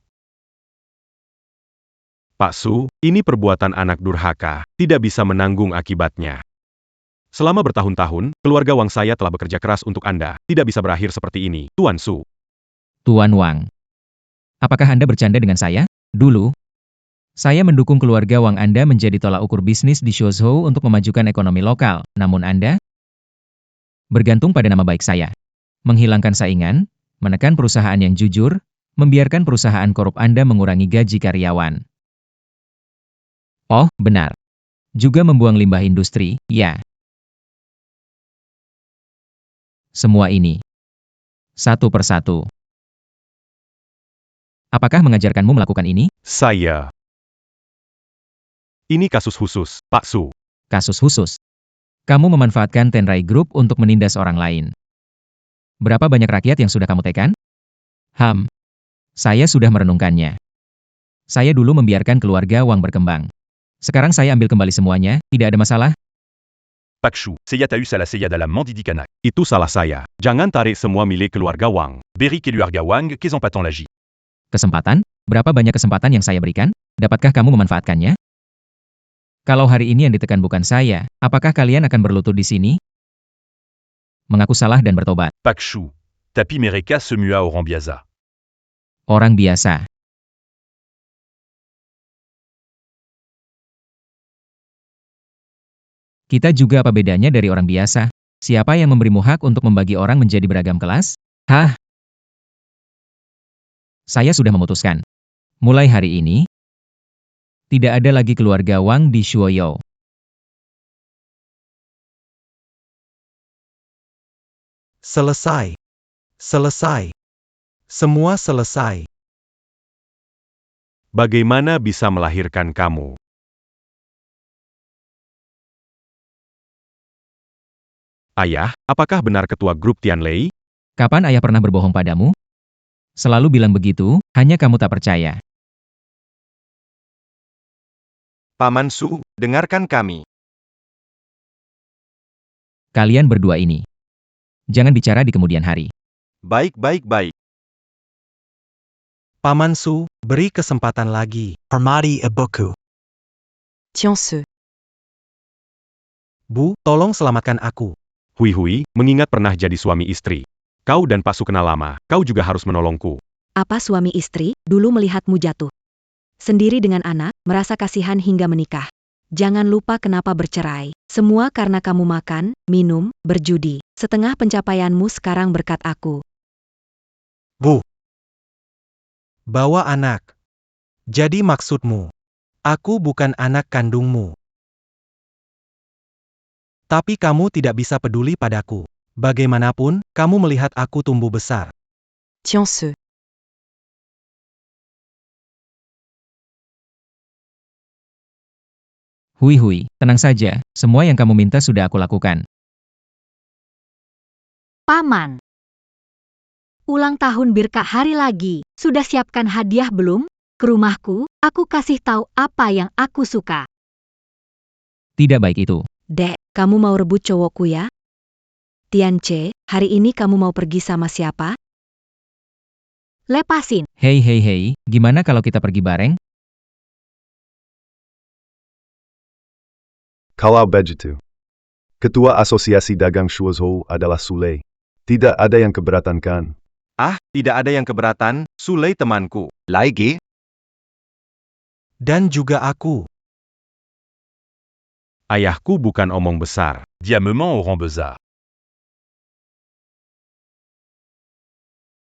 Pak Su, ini perbuatan anak durhaka, tidak bisa menanggung akibatnya. Selama bertahun-tahun, keluarga Wang saya telah bekerja keras untuk Anda, tidak bisa berakhir seperti ini, Tuan Su. Tuan Wang. Apakah Anda bercanda dengan saya? Dulu, saya mendukung keluarga Wang Anda menjadi tolak ukur bisnis di Shuozhou untuk memajukan ekonomi lokal, namun Anda bergantung pada nama baik saya. Menghilangkan saingan, menekan perusahaan yang jujur, membiarkan perusahaan korup Anda mengurangi gaji karyawan. Oh, benar. Juga membuang limbah industri, ya. Semua ini. Satu persatu. Apakah mengajarkanmu melakukan ini? Saya. Ini kasus khusus, Pak Su. Kasus khusus. Kamu memanfaatkan Tenrai Group untuk menindas orang lain. Berapa banyak rakyat yang sudah kamu tekan? Saya sudah merenungkannya. Saya dulu membiarkan keluarga Wang berkembang. Sekarang saya ambil kembali semuanya, tidak ada masalah? Pak Shu, Seyataus à la Seyad à la Mandidikanak. Itu salah saya. Jangan tarik semua milik keluarga Wang. Berik Eluarga Wang, Kezempatan Lagi. Kesempatan? Berapa banyak kesempatan yang saya berikan? Dapatkah kamu memanfaatkannya? Kalau hari ini yang ditekan bukan saya, apakah kalian akan berlutut di sini? Mengaku salah dan bertobat. Pak Shu, Tapi Mereka se mua au Rambiaza. Orang biasa. Kita juga apa bedanya dari orang biasa? Siapa yang memberimu hak untuk membagi orang menjadi beragam kelas? Saya sudah memutuskan. Mulai hari ini, tidak ada lagi keluarga Wang di Shuoyou. Selesai. Selesai. Semua selesai. Bagaimana bisa melahirkan kamu? Ayah, apakah benar ketua grup Tianlei? Kapan ayah pernah berbohong padamu? Selalu bilang begitu, hanya kamu tak percaya. Paman Su, dengarkan kami. Kalian berdua ini. Jangan bicara di kemudian hari. Baik. Paman Su, beri kesempatan lagi. Hormati ibuku. Tiens-se. Bu, tolong selamatkan aku. Hui, mengingat pernah jadi suami istri. Kau dan Pak Su kenal lama, kau juga harus menolongku. Apa suami istri, dulu melihatmu jatuh sendiri dengan anak, merasa kasihan hingga menikah. Jangan lupa kenapa bercerai. Semua karena kamu makan, minum, berjudi. Setengah pencapaianmu sekarang berkat aku. Bu. Bawa anak. Jadi maksudmu, aku bukan anak kandungmu. Tapi kamu tidak bisa peduli padaku. Bagaimanapun, kamu melihat aku tumbuh besar. Tiens-se. Hui, tenang saja, semua yang kamu minta sudah aku lakukan. Paman. Ulang tahun Birka hari lagi, sudah siapkan hadiah belum? Ke rumahku, aku kasih tahu apa yang aku suka. Tidak baik itu. Dek, kamu mau rebut cowokku ya? Tianche, hari ini kamu mau pergi sama siapa? Lepasin. Hei, gimana kalau kita pergi bareng? Kalau begitu. Ketua Asosiasi Dagang Shuozhou adalah Sule. Tidak ada yang keberatan kan? Tidak ada yang keberatan, Sule temanku. Laige, Dan juga aku. Ayahku bukan omong besar. Diamement au Rambeza.